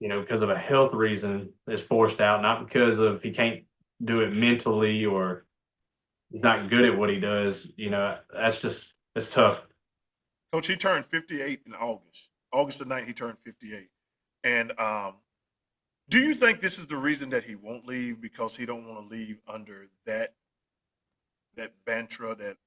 because of a health reason, is forced out, not because of he can't do it mentally or he's not good at what he does. It's tough. Coach, he turned 58 in August. August the 9th, he turned 58. And do you think this is the reason that he won't leave, because he don't want to leave under that mantra that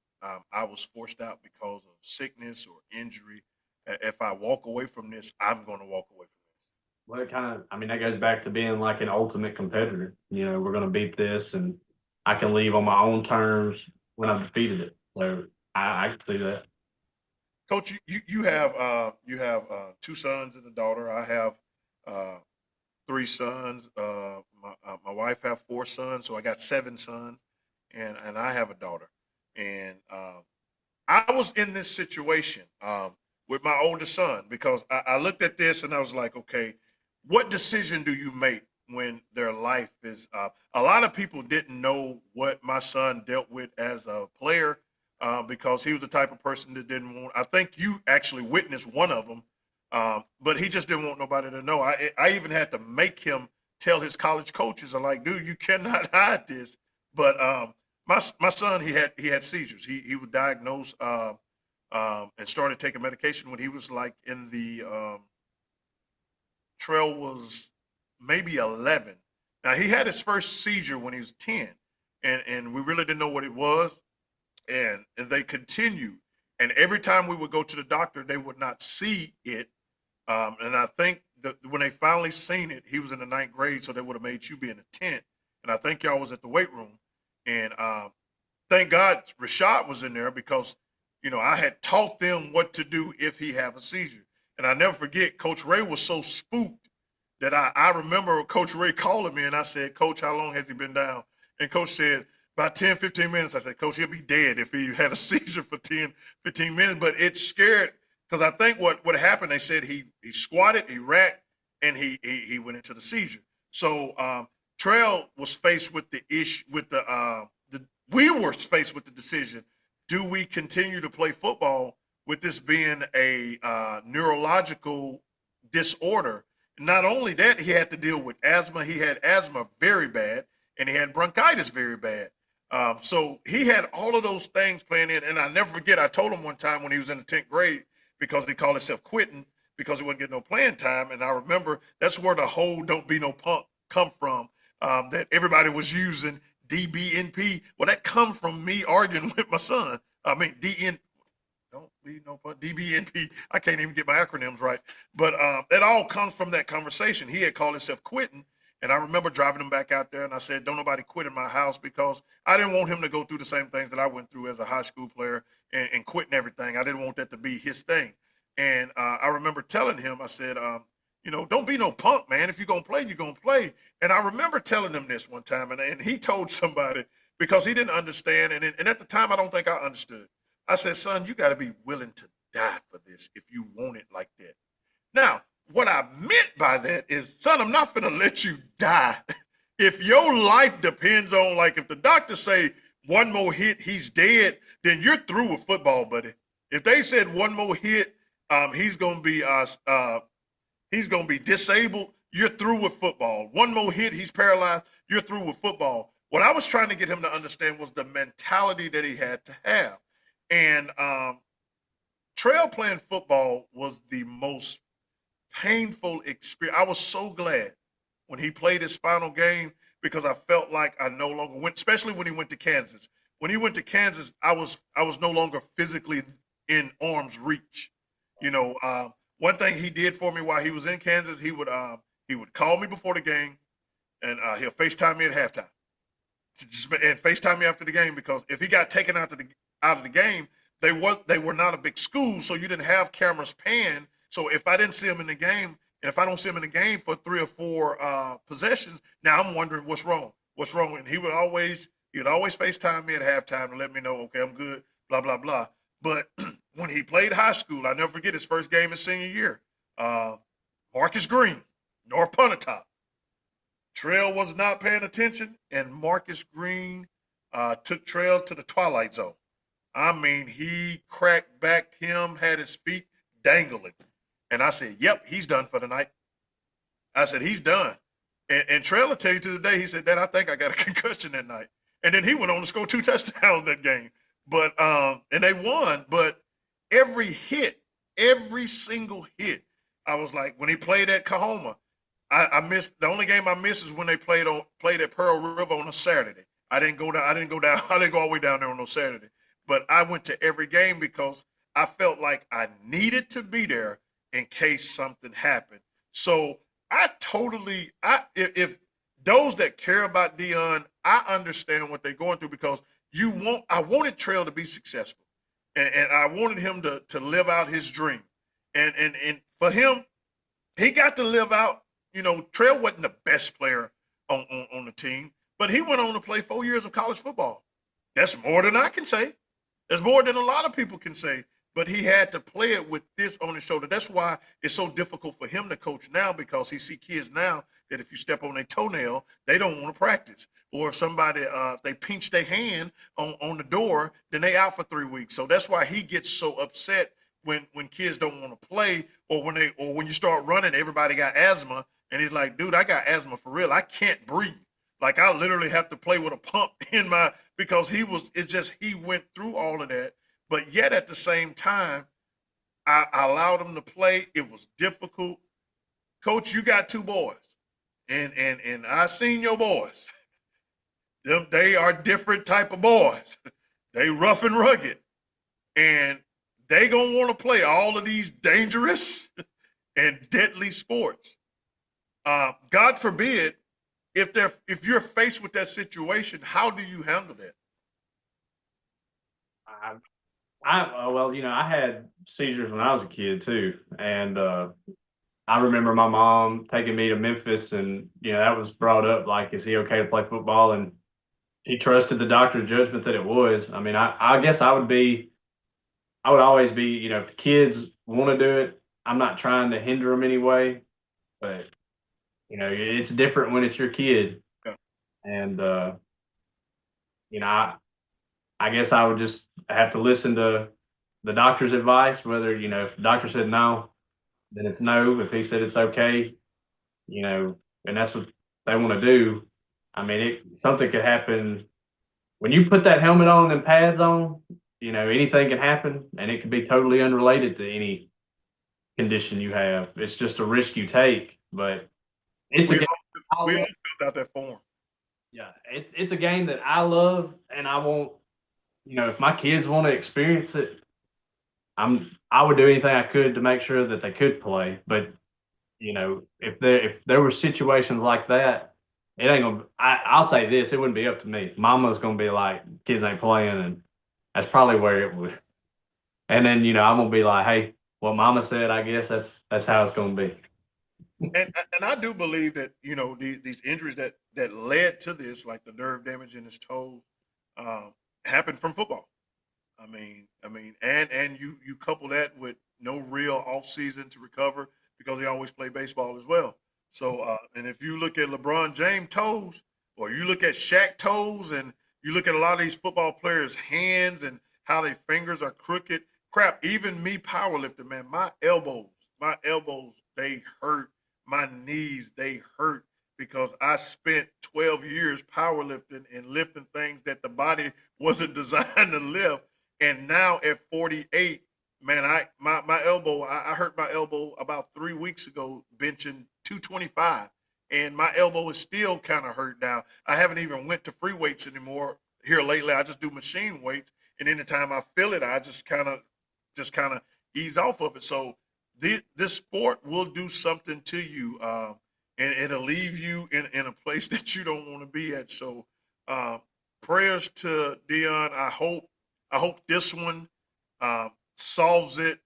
I was forced out because of sickness or injury? If I walk away from this, I'm going to walk away from this. Well, it kind of, that goes back to being like an ultimate competitor. We're going to beat this, and I can leave on my own terms when I've defeated it. So I can see that. Coach, you have two sons and a daughter. I have three sons. My wife have four sons, so I got seven sons, and I have a daughter. And I was in this situation with my oldest son because I looked at this and I was like, okay, what decision do you make when their life is? A lot of people didn't know what my son dealt with as a player because he was the type of person that didn't want. I think you actually witnessed one of them, but he just didn't want nobody to know. I even had to make him tell his college coaches, I'm like, dude, you cannot hide this. But my son, he had seizures. He was diagnosed and started taking medication when he was like in the Trail was maybe 11. Now he had his first seizure when he was 10, and we really didn't know what it was, and they continued. And every time we would go to the doctor, they would not see it. And I think that when they finally seen it, he was in the ninth grade, so they would have made you be in the 10th. And I think y'all was at the weight room. And thank God Rashad was in there because, I had taught them what to do if he have a seizure. And I never forget, Coach Ray was so spooked that I remember Coach Ray calling me and I said, Coach, how long has he been down? And Coach said, about 10, 15 minutes. I said, Coach, he'll be dead if he had a seizure for 10, 15 minutes. But it scared, because I think what happened, they said he squatted, he racked, and he went into the seizure. So Trail was faced with the issue, we were faced with the decision, do we continue to play football with this being a neurological disorder? Not only that, he had to deal with asthma. He had asthma very bad, and he had bronchitis very bad. So he had all of those things playing in. And I never forget, I told him one time when he was in the 10th grade, because they call himself quitting because he wouldn't get no playing time. And I remember that's where the whole "don't be no punk" come from, that everybody was using DBNP. Well, that come from me arguing with my son. I mean, don't be no punk, DBNP. I can't even get my acronyms right. But it all comes from that conversation. He had called himself quitting. And I remember driving him back out there and I said, don't nobody quit in my house, because I didn't want him to go through the same things that I went through as a high school player and quitting everything. I didn't want that to be his thing. And I remember telling him, I said, don't be no punk, man. If you're going to play, you're going to play. And I remember telling him this one time, and he told somebody because he didn't understand. And at the time, I don't think I understood. I said, son, you got to be willing to die for this if you want it like that. Now, what I meant by that is, son, I'm not going to let you die. If your life depends on, like, if the doctors say one more hit, he's dead, then you're through with football, buddy. If they said one more hit, he's going to be disabled, you're through with football. One more hit, he's paralyzed, you're through with football. What I was trying to get him to understand was the mentality that he had to have. And Trail playing football was the most painful experience. I was so glad when he played his final game, because I felt like I no longer went, especially when he went to Kansas. When he went to Kansas, I was no longer physically in arm's reach. One thing he did for me while he was in Kansas, he would call me before the game, and he'll FaceTime me at halftime, and FaceTime me after the game, because if he got taken out of the game, they were not a big school, so you didn't have cameras pan. So if I didn't see him in the game, and if I don't see him in the game for 3 or 4 possessions, now I'm wondering what's wrong. And he'd always FaceTime me at halftime to let me know, okay, I'm good, blah, blah, blah. But when he played high school, I never forget his first game his senior year. Marcus Green, North Pontotoc. Trail was not paying attention, and Marcus Green took Trail to the twilight zone. I mean, he cracked back him, had his feet dangling. And I said, yep, he's done for the night. I said, he's done. And Trail will tell you to the day, he said, Dad, I think I got a concussion that night. And then he went on to score 2 touchdowns that game. But and they won. But every single hit, I was like, when he played at Kahoma, I missed. The only game I missed is when they played at Pearl River on a Saturday. I didn't go all the way down there on no Saturday. But I went to every game because I felt like I needed to be there in case something happened. So if those that care about Deion, I understand what they're going through, because I wanted Trail to be successful. and I wanted him to live out his dream. And for him, he got to live out. Trail wasn't the best player on the team, but he went on to play 4 years of college football. That's more than I can say. That's more than a lot of people can say. But he had to play it with this on his shoulder. That's why it's so difficult for him to coach now, because he see kids now that if you step on their toenail, they don't want to practice. Or if somebody they pinch their hand on the door, then they out for 3 weeks. So that's why he gets so upset when kids don't want to play, or when you start running, everybody got asthma, and he's like, dude, I got asthma for real. I can't breathe. Like, I literally have to play with a pump in my, because he went through all of that. But yet at the same time, I allowed him to play. It was difficult. Coach, you got 2 boys. And I seen your boys. They are different type of boys. They rough and rugged. And they gonna want to play all of these dangerous and deadly sports. God forbid, if you're faced with that situation, how do you handle that? Well, I had seizures when I was a kid too, and I remember my mom taking me to Memphis, and that was brought up like, is he okay to play football? And he trusted the doctor's judgment that it was. I mean, I guess I would always be, if the kids want to do it, I'm not trying to hinder them anyway, but it's different when it's your kid. Yeah. And I guess I would just have to listen to the doctor's advice, whether, if the doctor said no, then it's no. If he said it's okay, and that's what they want to do. I mean, something could happen when you put that helmet on and pads on. Anything can happen, and it could be totally unrelated to any condition you have. It's just a risk you take, but it's We a game. all filled out that form. Yeah, it's a game that I love, and I want. If my kids want to experience it, I would do anything I could to make sure that they could play. But if there were situations like that, it ain't gonna. I'll say this: it wouldn't be up to me. Mama's gonna be like, kids ain't playing, and that's probably where it would. And then I'm gonna be like, hey, what Mama said. I guess that's how it's gonna be. And I do believe that these injuries that led to this, like the nerve damage in his toes, happened from football. And you couple that with no real off season to recover, because he always played baseball as well. So and if you look at LeBron James toes, or you look at Shaq toes, and you look at a lot of these football players' hands and how their fingers are crooked, crap. Even me powerlifting, man, my elbows, they hurt. My knees, they hurt, because I spent 12 years powerlifting and lifting things that the body wasn't designed to lift. And now at 48, man, my elbow, I hurt my elbow about 3 weeks ago benching 225, and my elbow is still kind of hurt now. I haven't even went to free weights anymore here lately. I just do machine weights, and anytime I feel it, I just kind of ease off of it. So this sport will do something to you, and it'll leave you in a place that you don't want to be at. So prayers to Dion. I hope this one solves it.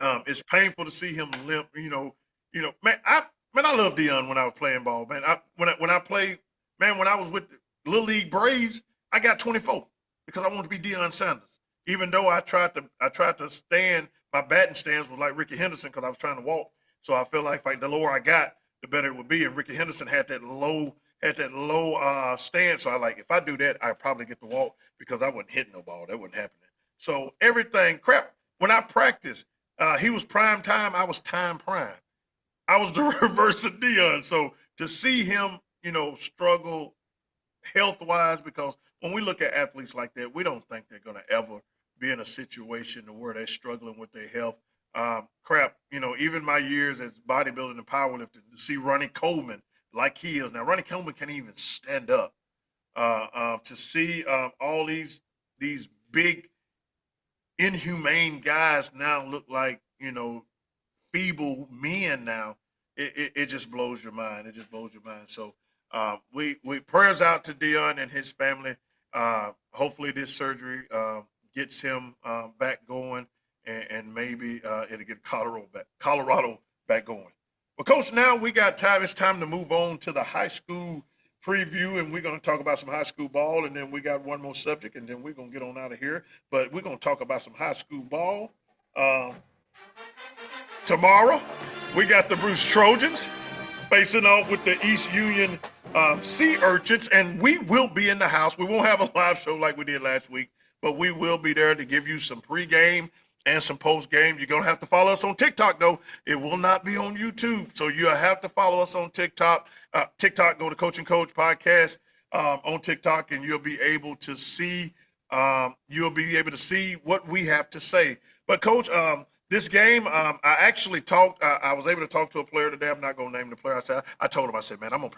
It's painful to see him limp. Man, I love Dion when I was playing ball, man. When I played, man, when I was with the Little League Braves, I got 24 because I wanted to be Deion Sanders. Even though I tried to stand, my batting stance was like Ricky Henderson because I was trying to walk. So I felt like the lower I got, the better it would be. And Ricky Henderson had that low stance. So if I do that, I probably get the walk because I wasn't hitting no ball. That wasn't happening. So everything crap. When I practiced, he was prime time. I was time prime. I was the reverse of Dion. So to see him, struggle health wise, because when we look at athletes like that, we don't think they're going to ever be in a situation where they're struggling with their health. Even my years as bodybuilding and powerlifting, to see Ronnie Coleman like he is now. Ronnie Coleman can't even stand up. To see all these big inhumane guys now look like feeble men now. It just blows your mind. It just blows your mind. So we prayers out to Dion and his family. Hopefully this surgery gets him back going, and maybe it'll get Colorado back going. But Coach, now we got time. It's time to move on to the high school preview, and we're going to talk about some high school ball, and then we got one more subject, and then we're going to get on out of here. But we're going to talk about some high school ball. Tomorrow, we got the Bruce Trojans facing off with the East Union Sea Urchins, and we will be in the house. We won't have a live show like we did last week, but we will be there to give you some pregame and some postgame. You're going to have to follow us on TikTok, though. It will not be on YouTube, so you'll have to follow us on TikTok. Go to Coach and Coach Podcast on TikTok, and you'll be able to see what we have to say. But, Coach, this game, I actually talked. I was able to talk to a player today. I'm not going to name the player. I told him, I said, man, I'm going to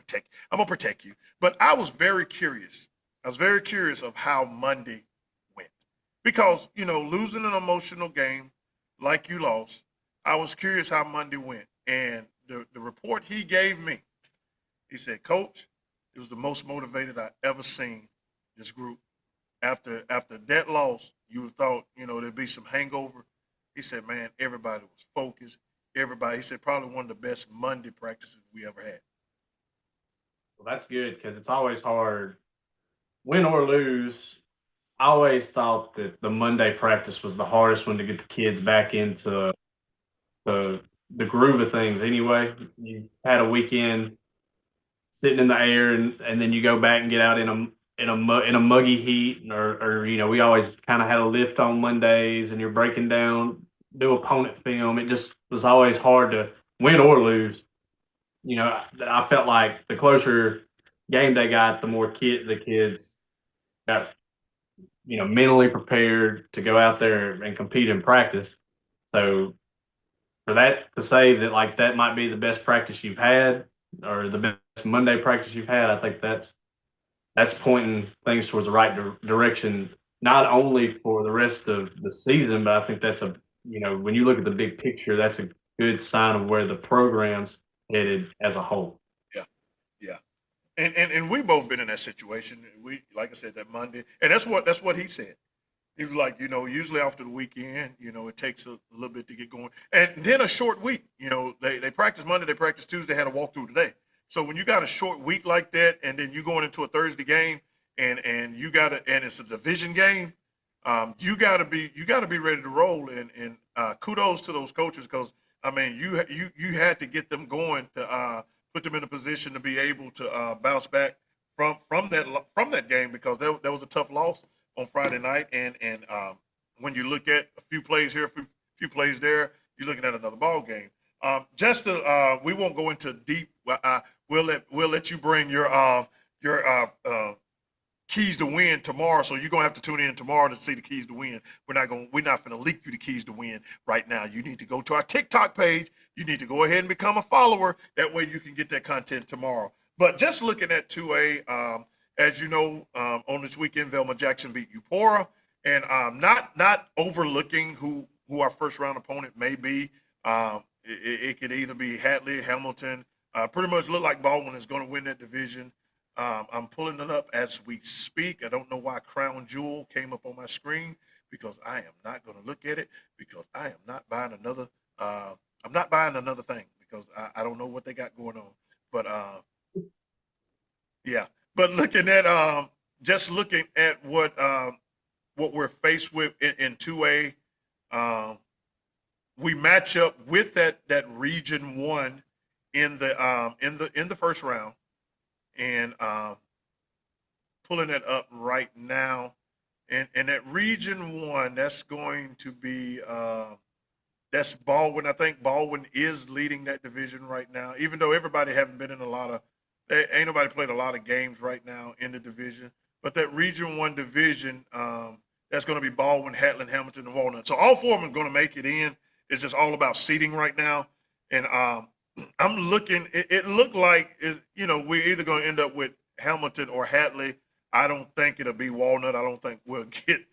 protect you. But I was very curious. Of how Monday went, because losing an emotional game like you lost, I was curious how Monday went. And the report he gave me, he said, Coach, it was the most motivated I ever seen this group. After that loss, you would thought there'd be some hangover. He said, man, everybody was focused. He said, probably one of the best Monday practices we ever had. Well, that's good, because it's always hard, win or lose. I always thought that the Monday practice was the hardest one to get the kids back into the groove of things. Anyway, you had a weekend sitting in the air, and then you go back and get out in a muggy heat, or we always kind of had a lift on Mondays, and you're breaking down new opponent film. It just was always hard to win or lose. I felt like the closer game day got, the more the kids got mentally prepared to go out there and compete in practice. So for that to say that that might be the best practice you've had, or the best Monday practice you've had, I think that's pointing things towards the right direction, not only for the rest of the season, but I think that's when you look at the big picture, that's a good sign of where the program's headed as a whole. Yeah. And we both been in that situation. We, like I said, that Monday, and that's what he said. He was like, usually after the weekend, it takes a little bit to get going, and then a short week. They practice Monday, they practice Tuesday, had a walkthrough today. So when you got a short week like that, and then you going into a Thursday game, and it's a division game, you gotta be ready to roll. And kudos to those coaches, because I mean you had to get them going to put them in a position to be able to bounce back from that game, because that was a tough loss on Friday night. And when you look at a few plays here, a few plays there, you're looking at another ball game. We won't go into deep. We'll let you bring your keys to win tomorrow. So you're gonna have to tune in tomorrow to see the keys to win. We're not gonna leak you the keys to win right now. You need to go to our TikTok page. You need to go ahead and become a follower. That way you can get that content tomorrow. But just looking at 2A, as you know, on this weekend, Velma Jackson beat Eupora, and not overlooking who our first round opponent may be. It could either be Hatley, Hamilton. Pretty much look like Baldwin is going to win that division. I'm pulling it up as we speak. I don't know why Crown Jewel came up on my screen, because I am not going to look at it, because I am not buying another. I'm not buying another thing, because I don't know what they got going on. But yeah. But looking at what we're faced with in 2A, we match up with that Region 1 in the first round. And pulling it up right now, and that Region 1, that's going to be that's Baldwin. I think Baldwin is leading that division right now, even though everybody haven't been in ain't nobody played a lot of games right now in the division. But that Region 1 division, that's going to be Baldwin, Hatley, Hamilton, and Walnut. So all four of them are going to make it in. It's just all about seeding right now. And I'm looking. It looked like we're either going to end up with Hamilton or Hatley. I don't think it'll be Walnut. I don't think we'll get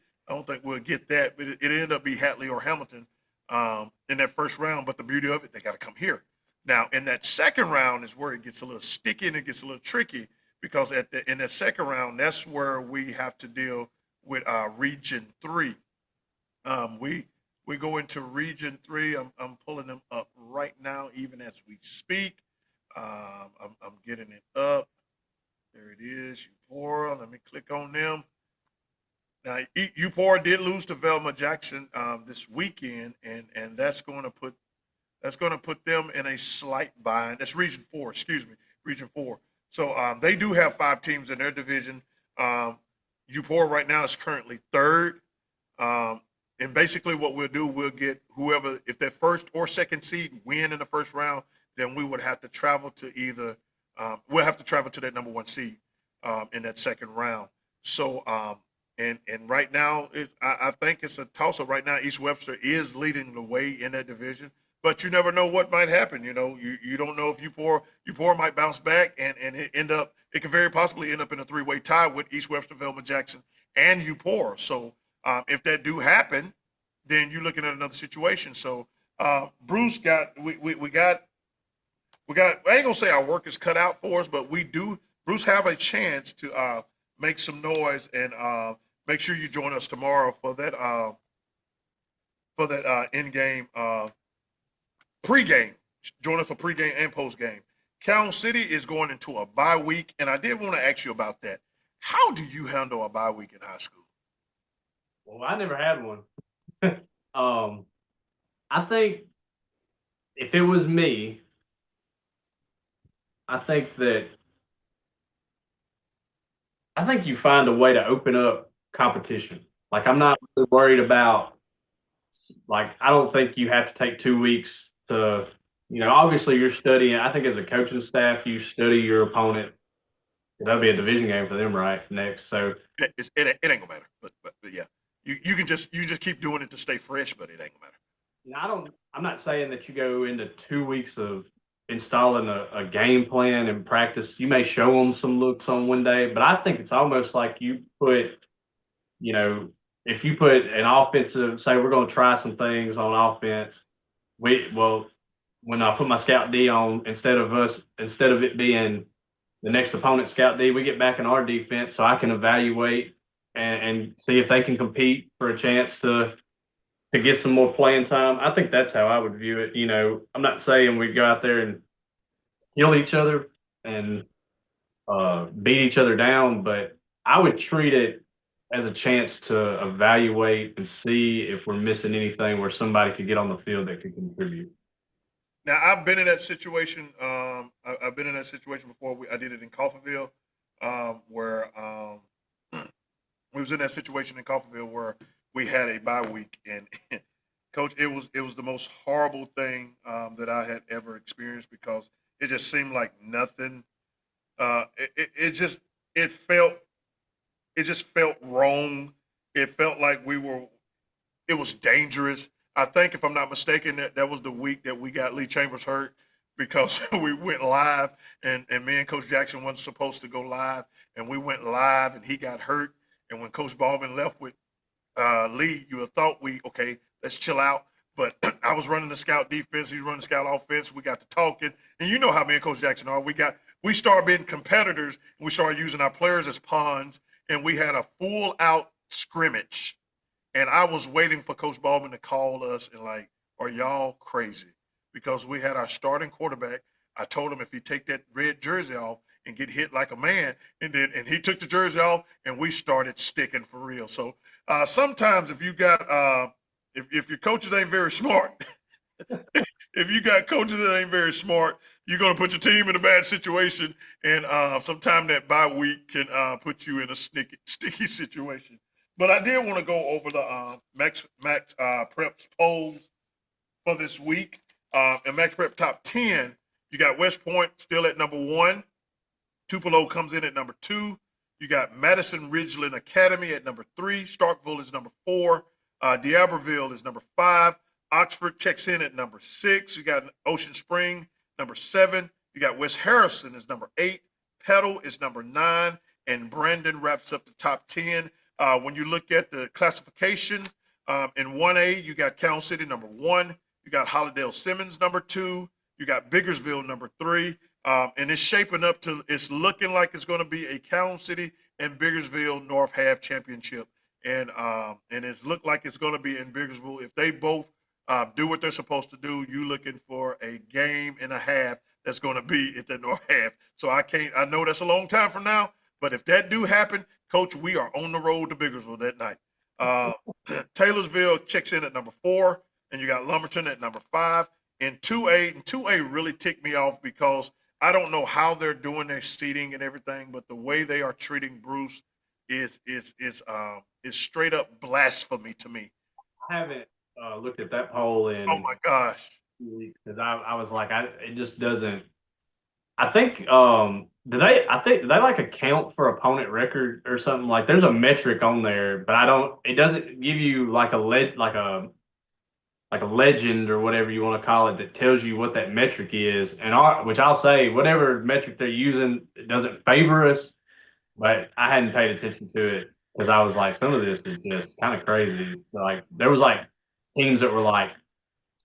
that. But it ended up be Hatley or Hamilton in that first round. But the beauty of it, they got to come here. Now in that second round is where it gets a little sticky and it gets a little tricky, because in that second round, that's where we have to deal with Region 3. We go into Region 3. I'm pulling them up right now, even as we speak. I'm getting it up. There it is. Eupora. Let me click on them. Now, Eupora did lose to Velma Jackson this weekend, and that's going to put them in a slight bind. That's Region 4, excuse me, Region 4. So they do have 5 teams in their division. Eupora right now is currently third. And basically what we'll do, we'll get whoever, if that first or second seed win in the first round, then we would have to travel to either, we'll have to travel to that number 1 seed in that second round. So, and right now, I think it's a toss-up right now. East Webster is leading the way in that division, but you never know what might happen. You know, you don't know if Eupora might bounce back and it could very possibly end up in a 3-way tie with East Webster, Velma Jackson, and Eupora. So if that do happen, then you're looking at another situation. So Bruce we got, I ain't gonna say our work is cut out for us, but Bruce have a chance to make some noise and make sure you join us tomorrow for that in-game pregame. Join us for pregame and postgame. Cal City is going into a bye week, and I did want to ask you about that. How do you handle a bye week in high school? Well, I never had one. I think if it was me, I think you find a way to open up competition. Like, I'm not really worried about, like, I don't think you have to take 2 weeks to, obviously you're studying. I think as a coaching staff, you study your opponent. That'll be a division game for them, right? Next. So it ain't gonna matter. But yeah, you can just keep doing it to stay fresh, but it ain't gonna matter. I'm not saying that you go into 2 weeks of installing a game plan and practice. You may show them some looks on one day, but I think it's almost like you put, if you put an offensive, say we're going to try some things on offense. When I put my scout D on, instead of it being the next opponent's scout D, we get back in our defense so I can evaluate and see if they can compete for a chance to get some more playing time. I think that's how I would view it. I'm not saying we go out there and kill each other and beat each other down, but I would treat it as a chance to evaluate and see if we're missing anything where somebody could get on the field that could contribute. Now, I've been in that situation. I've been in that situation before. I did it in Coffeyville, where we was in that situation in Coffeyville where we had a bye week, and Coach, it was the most horrible thing that I had ever experienced because it just seemed like nothing. It just felt wrong. It felt like it was dangerous. I think, if I'm not mistaken, that was the week that we got Lee Chambers hurt because we went live and me and Coach Jackson wasn't supposed to go live, and we went live and he got hurt. And when Coach Baldwin left with Lee, you would have thought okay, let's chill out. But I was running the scout defense, he's running the scout offense. We got to talking, and you know how me and Coach Jackson are. We started being competitors, and we started using our players as pawns, and we had a full out scrimmage. And I was waiting for Coach Baldwin to call us and like, are y'all crazy? Because we had our starting quarterback. I told him if he take that red jersey off and get hit like a man, and he took the jersey off, and we started sticking for real. So sometimes if you got if your coaches ain't very smart, if you got coaches that ain't very smart, you're gonna put your team in a bad situation, and sometimes that bye week can put you in a sticky situation. But I did want to go over the Max Prep's polls for this week. In Max Prep top 10, you got West Point still at number 1. Tupelo comes in at number 2. You got Madison Ridgeland Academy at number 3. Starkville is number 4. D'Iberville is number 5. Oxford checks in at number 6. You got Ocean Spring, number 7. You got West Harrison is number 8. Petal is number 9. And Brandon wraps up the top 10. When you look at the classification, in 1A, you got Cal City number 1. You got Hollydale Simmons number 2. You got Biggersville number 3. And it's looking like it's going to be a Cal City and Biggersville North Half championship. and it's looked like it's going to be in Biggersville. If they both do what they're supposed to do, you looking for a game and a half that's going to be at the north half. So I know that's a long time from now, but if that do happen, Coach, we are on the road to Biggersville that night. Taylorsville checks in at number 4, and you got Lumberton at number 5. In 2A, and 2A really ticked me off because I don't know how they're doing their seating and everything, but the way they are treating Bruce is straight up blasphemy to me. I haven't looked at that poll in Oh my gosh. because I was like, it just doesn't. I think did they like account for opponent record or something? Like there's a metric on there, but it doesn't give you like a legend or whatever you want to call it that tells you what that metric is. And which I'll say whatever metric they're using, it doesn't favor us, but I hadn't paid attention to it because I was like, some of this is just kind of crazy. Like there was like teams that were like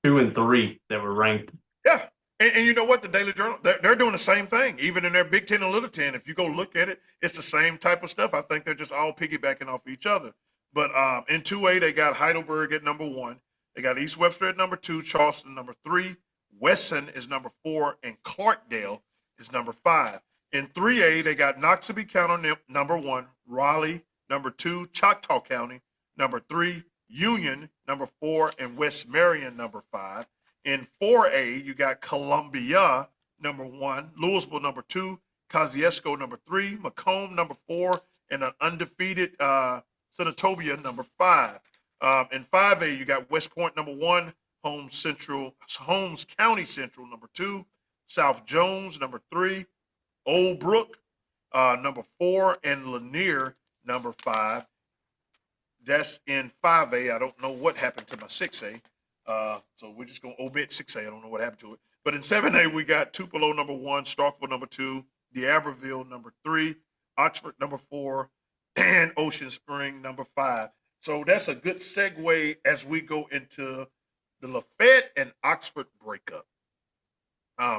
2 and 3 that were ranked. Yeah. And you know what? The Daily Journal, they're doing the same thing. Even in their Big Ten and Little Ten, if you go look at it, it's the same type of stuff. I think they're just all piggybacking off each other. But in 2A, they got Heidelberg at number 1. They got East Webster at number 2, Charleston number 3, Wesson is number 4, and Clarkdale is number 5. In 3A, they got Noxubee County number 1, Raleigh number 2, Choctaw County number 3, Union number 4, and West Marion number 5. In 4A, you got Columbia number 1, Louisville number 2, Kosciuszko number 3, Macomb number 4, and an undefeated Senatobia number 5. In 5A, you got West Point number 1, Holmes County Central number 2, South Jones number 3, Old Brook number 4, and Lanier number 5. That's in 5A. I don't know what happened to my 6A. So we're just going to omit 6A. I don't know what happened to it. But in 7A, we got Tupelo number 1, Starkville number 2, D'Iberville number 3, Oxford number 4, and Ocean Spring number 5. So that's a good segue as we go into the Lafayette and Oxford breakup.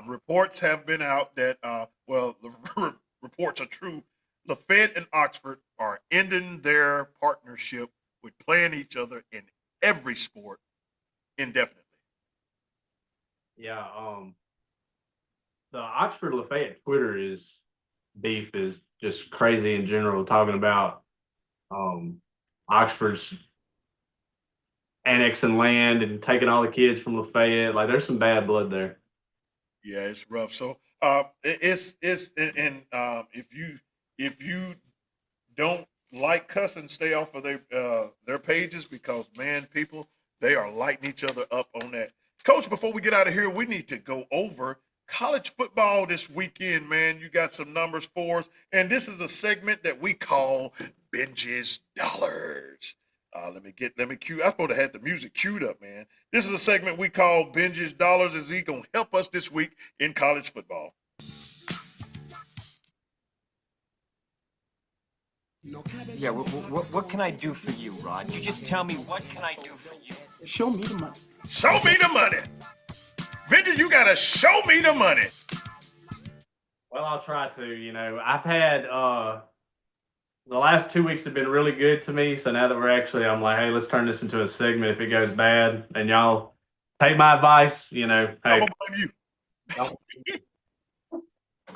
Reports have been out that, the reports are true. Lafayette and Oxford are ending their partnership with playing each other in every sport indefinitely. Yeah, the Oxford Lafayette Twitter beef is just crazy in general, talking about Oxford's annexing land and taking all the kids from Lafayette. Like there's some bad blood there. Yeah, it's rough. So if you don't like cussing, stay off of their pages because man, people, they are lighting each other up on that. Coach, before we get out of here, we need to go over college football this weekend, man. You got some numbers for us, and this is a segment that we call Benji's Dollars. Let me cue. I'm supposed to have the music queued up, man. This is a segment we call Benji's Dollars. Is he gonna help us this week in college football? Yeah, what can I do for you, Rod? You just tell me, what can I do for you? Show me the money. Show me the money. Benji, you gotta show me the money. Well, I'll try to. I've had the last 2 weeks have been really good to me. So now that I'm like, hey, let's turn this into a segment if it goes bad. And y'all take my advice, hey. I'm gonna blame you.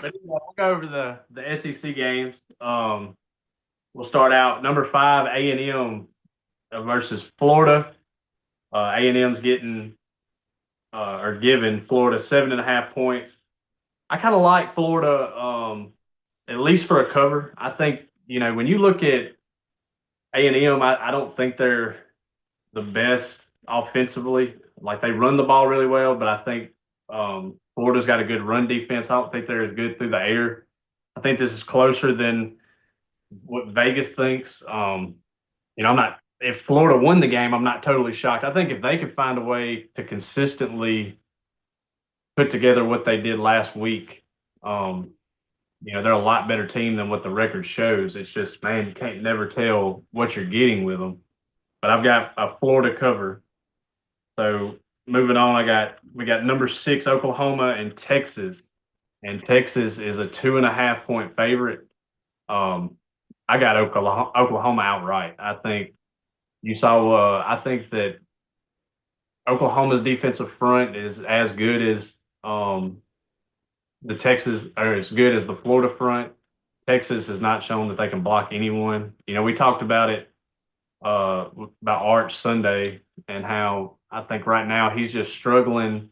But we'll go over the SEC games. We'll start out number 5, A&M versus Florida. A&M's getting giving Florida 7.5 points. I kind of like Florida, at least for a cover. I think when you look at A&M, I don't think they're the best offensively. Like they run the ball really well, but I think Florida's got a good run defense. I don't think they're as good through the air. I think this is closer than what Vegas thinks. If Florida won the game, I'm not totally shocked. I think if they could find a way to consistently put together what they did last week, they're a lot better team than what the record shows. It's just, man, you can't never tell what you're getting with them. But I've got a Florida cover. So moving on, we got number 6, Oklahoma and Texas. And Texas is a 2.5 point favorite. I got Oklahoma outright. I think you saw. I think that Oklahoma's defensive front is as good as the Texas, or as good as the Florida front. Texas has not shown that they can block anyone. We talked about it about Arch Sunday and how I think right now he's just struggling.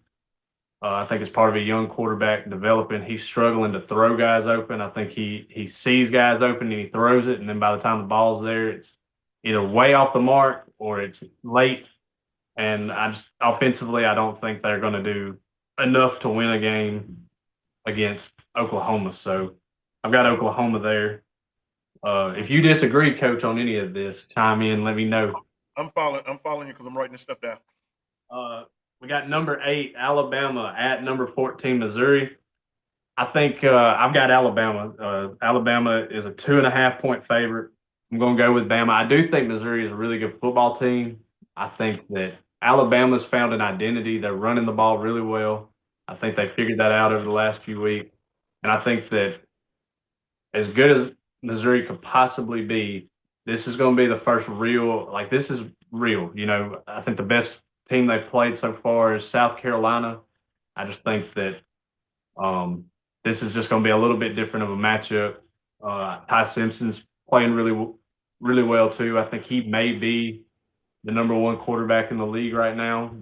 I think it's part of a young quarterback developing. He's struggling to throw guys open. I think he sees guys open and he throws it, and then by the time the ball's there, it's either way off the mark or it's late. And offensively, I don't think they're going to do enough to win a game against Oklahoma. So I've got Oklahoma there. If you disagree, Coach, on any of this, chime in. Let me know. I'm following you because I'm writing this stuff down. We got number 8, Alabama, at number 14, Missouri. I think I've got Alabama. Alabama is a 2.5-point favorite. I'm going to go with Bama. I do think Missouri is a really good football team. I think that Alabama's found an identity. They're running the ball really well. I think they figured that out over the last few weeks. And I think that as good as Missouri could possibly be, this is going to be the first real, this is real. I think the best team they've played so far is South Carolina. I just think that this is just going to be a little bit different of a matchup. Ty Simpson's playing really well too. I think he may be the number 1 quarterback in the league right now,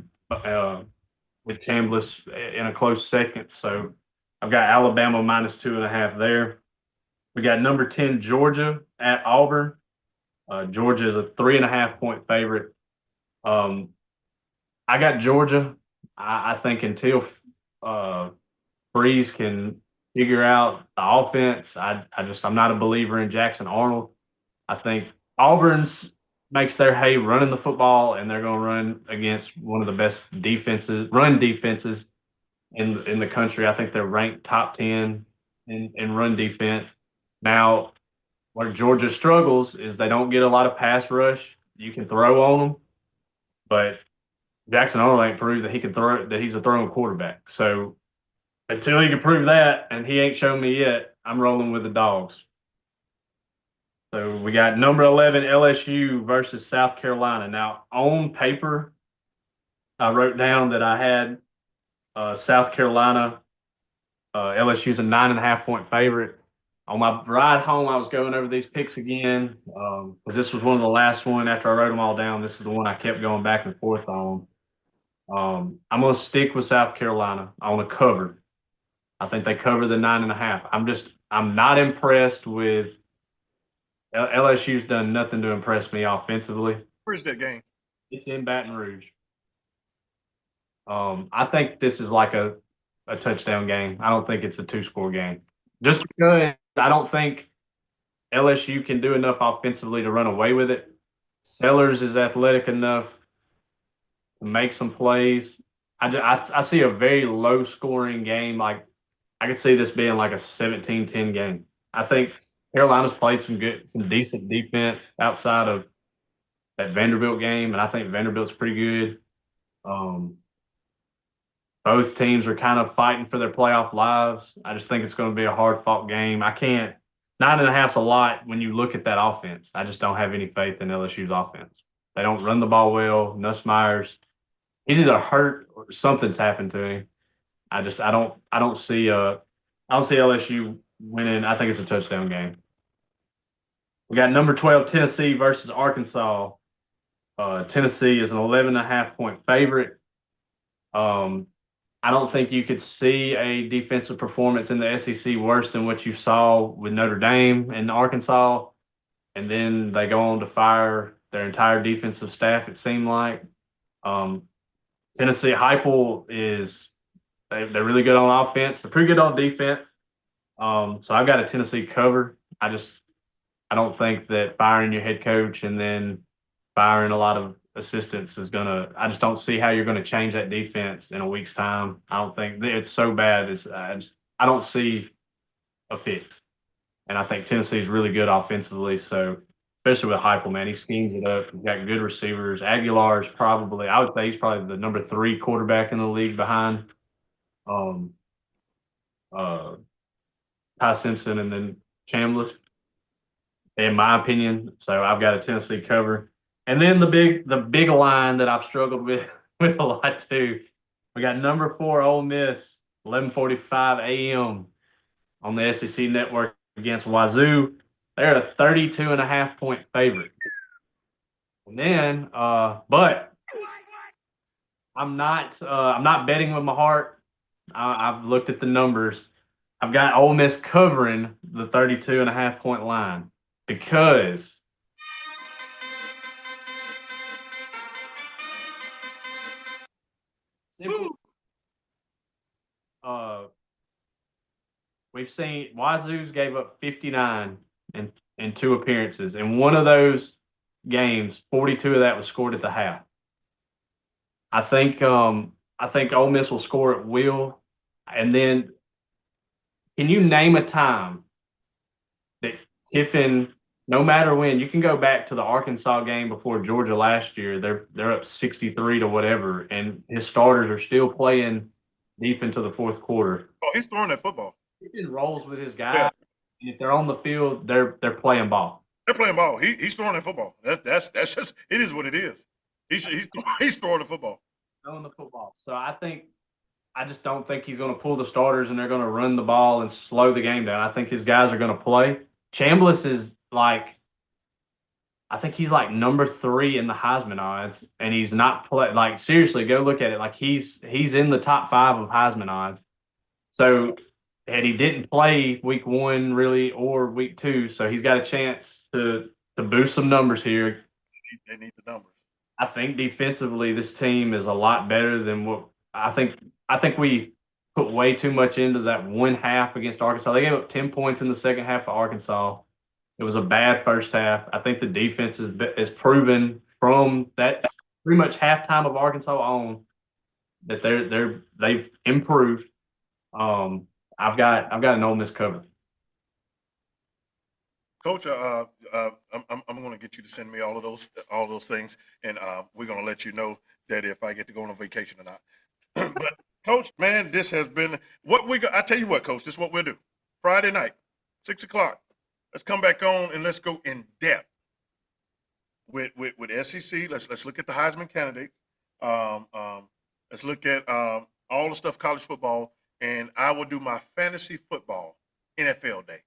with Chambliss in a close second. So I've got Alabama minus 2.5 there. We got number 10, Georgia, at Auburn. Georgia is a 3.5-point favorite. I got Georgia. I think until Breeze can figure out the offense, I'm not a believer in Jackson Arnold. I think Auburn's makes their hay running the football, and they're going to run against one of the best run defenses in the country. I think they're ranked top 10 in run defense. Now, where Georgia struggles is they don't get a lot of pass rush. You can throw on them, but Jackson Arnold ain't proved that he can throw, that he's a throwing quarterback. So until he can prove that, and he ain't shown me yet, I'm rolling with the Dogs. So we got number 11, LSU versus South Carolina. Now, on paper, I wrote down that I had South Carolina. LSU's a 9.5-point favorite. On my ride home, I was going over these picks again because this was one of the last one after I wrote them all down. This is the one I kept going back and forth on. I'm going to stick with South Carolina. I want to cover. I think they cover the 9.5. I'm not impressed with LSU's done nothing to impress me offensively. Where's that game? It's in Baton Rouge. I think this is like a touchdown game. I don't think it's a 2-score game. Just because I don't think LSU can do enough offensively to run away with it. Sellers is athletic enough to make some plays. I see a very low-scoring game. Like, I could see this being like a 17-10 game. I think Carolina's played some decent defense outside of that Vanderbilt game, and I think Vanderbilt's pretty good. Both teams are kind of fighting for their playoff lives. I just think it's going to be a hard-fought game. 9.5's a lot when you look at that offense. I just don't have any faith in LSU's offense. They don't run the ball well. Nussmeier's, he's either hurt or something's happened to him. I don't see LSU winning. I think it's a touchdown game. We got number 12, Tennessee versus Arkansas. Tennessee is an 11.5-point favorite. I don't think you could see a defensive performance in the SEC worse than what you saw with Notre Dame and Arkansas. And then they go on to fire their entire defensive staff, it seemed like. Tennessee, Heupel they're really good on offense. They're pretty good on defense. So I've got a Tennessee cover. I don't think that firing your head coach and then firing a lot of assistants I just don't see how you're going to change that defense in a week's time. I don't think it's so bad. I don't see a fix. And I think Tennessee's really good offensively. So especially with Heupel, man, he schemes it up. He's got good receivers. Aguilar's I would say he's probably the number 3 quarterback in the league behind Ty Simpson and then Chambliss. in my opinion. So I've got a Tennessee cover. And then the big line that I've struggled with with a lot too. We got number 4 Ole Miss, 11:45 a.m. on the SEC network against Wazoo. They're a 32.5-point favorite. And then, but I'm not betting with my heart. I've looked at the numbers. I've got Ole Miss covering the 32.5-point line because we've seen Wazoo's gave up 59 in 2 appearances. In one of those games, 42 of that was scored at the half. I think Ole Miss will score at will. And then, can you name a time that Kiffin, no matter when, you can go back to the Arkansas game before Georgia last year. They're up 63 to whatever, and his starters are still playing deep into the fourth quarter. Oh, he's throwing that football. Kiffin rolls with his guys. Yeah. And if they're on the field, they're playing ball. They're playing ball. He's throwing that football. That's just it is what it is. He's throwing the football. Throwing the football. So I just don't think he's going to pull the starters and they're going to run the ball and slow the game down. I think his guys are going to play. Chambliss is I think he's like number 3 in the Heisman odds, and he's not like, seriously, go look at it. Like he's in the top 5 of Heisman odds. So, and he didn't play week 1 really or week 2, so he's got a chance to boost some numbers here. They need the numbers. I think defensively, this team is a lot better than what I think. I think we put way too much into that one half against Arkansas. They gave up 10 points in the second half of Arkansas. It was a bad first half. I think the defense is proven from that pretty much halftime of Arkansas on that they've improved. I've got an Ole Miss cover. Coach, I'm going to get you to send me all those things, and we're going to let you know that if I get to go on a vacation or not. But Coach, man, this has been what we got. I tell you what, Coach, this is what we'll do. Friday night, 6:00. Let's come back on and let's go in depth with SEC. Let's look at the Heisman candidates. Let's look at all the stuff college football, and I will do my fantasy football NFL day.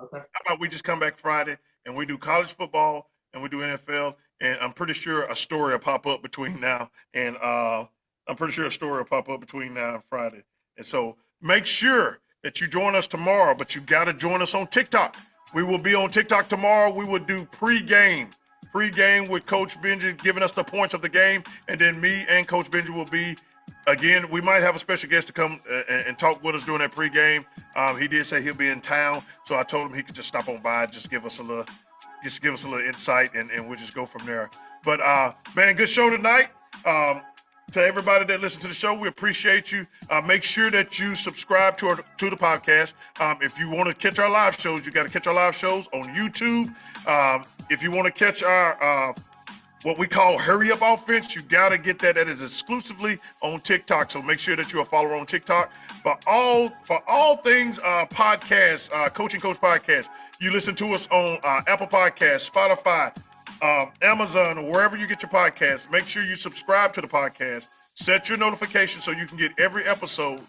Okay. How about we just come back Friday and we do college football and we do NFL, and I'm pretty sure a story will pop up between now and Friday. And so make sure that you join us tomorrow, but you got to join us on TikTok. We will be on TikTok tomorrow. We will do pregame with Coach Benji giving us the points of the game, and then me and Coach Benji will be. Again, we might have a special guest to come and talk with us during that pregame. He did say he'll be in town, so I told him he could just stop on by, just give us a little insight, and we'll just go from there. But man, good show tonight. To everybody that listens to the show, we appreciate you. Make sure that you subscribe to the podcast. If you want to catch our live shows, you got to catch our live shows on YouTube. If you want to catch our what we call Hurry Up Offense, you got to get that. That is exclusively on TikTok. So make sure that you're a follower on TikTok. But for all things podcasts, Coaching Coach Podcast, you listen to us on Apple Podcasts, Spotify, Amazon, or wherever you get your podcasts. Make sure you subscribe to the podcast. Set your notifications so you can get every episode.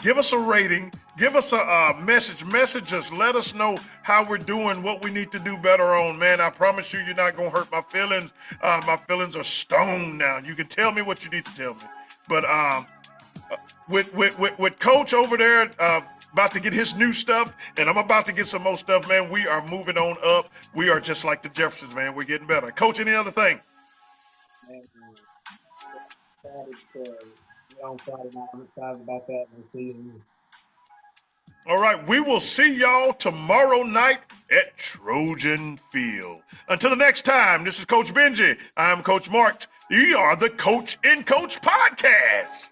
Give us a rating. Give us a message. Message us. Let us know how we're doing, what we need to do better on. Man, I promise you're not going to hurt my feelings. My feelings are stoned now. You can tell me what you need to tell me. But with Coach over there about to get his new stuff, and I'm about to get some more stuff, man, we are moving on up. We are just like the Jeffersons, man. We're getting better. Coach, any other thing? On Friday night. I'm excited about that. We'll see you. All right, we will see y'all tomorrow night at Trojan Field. Until the next time, this is Coach Benji. I'm Coach Mark. You are the Coach in Coach Podcast.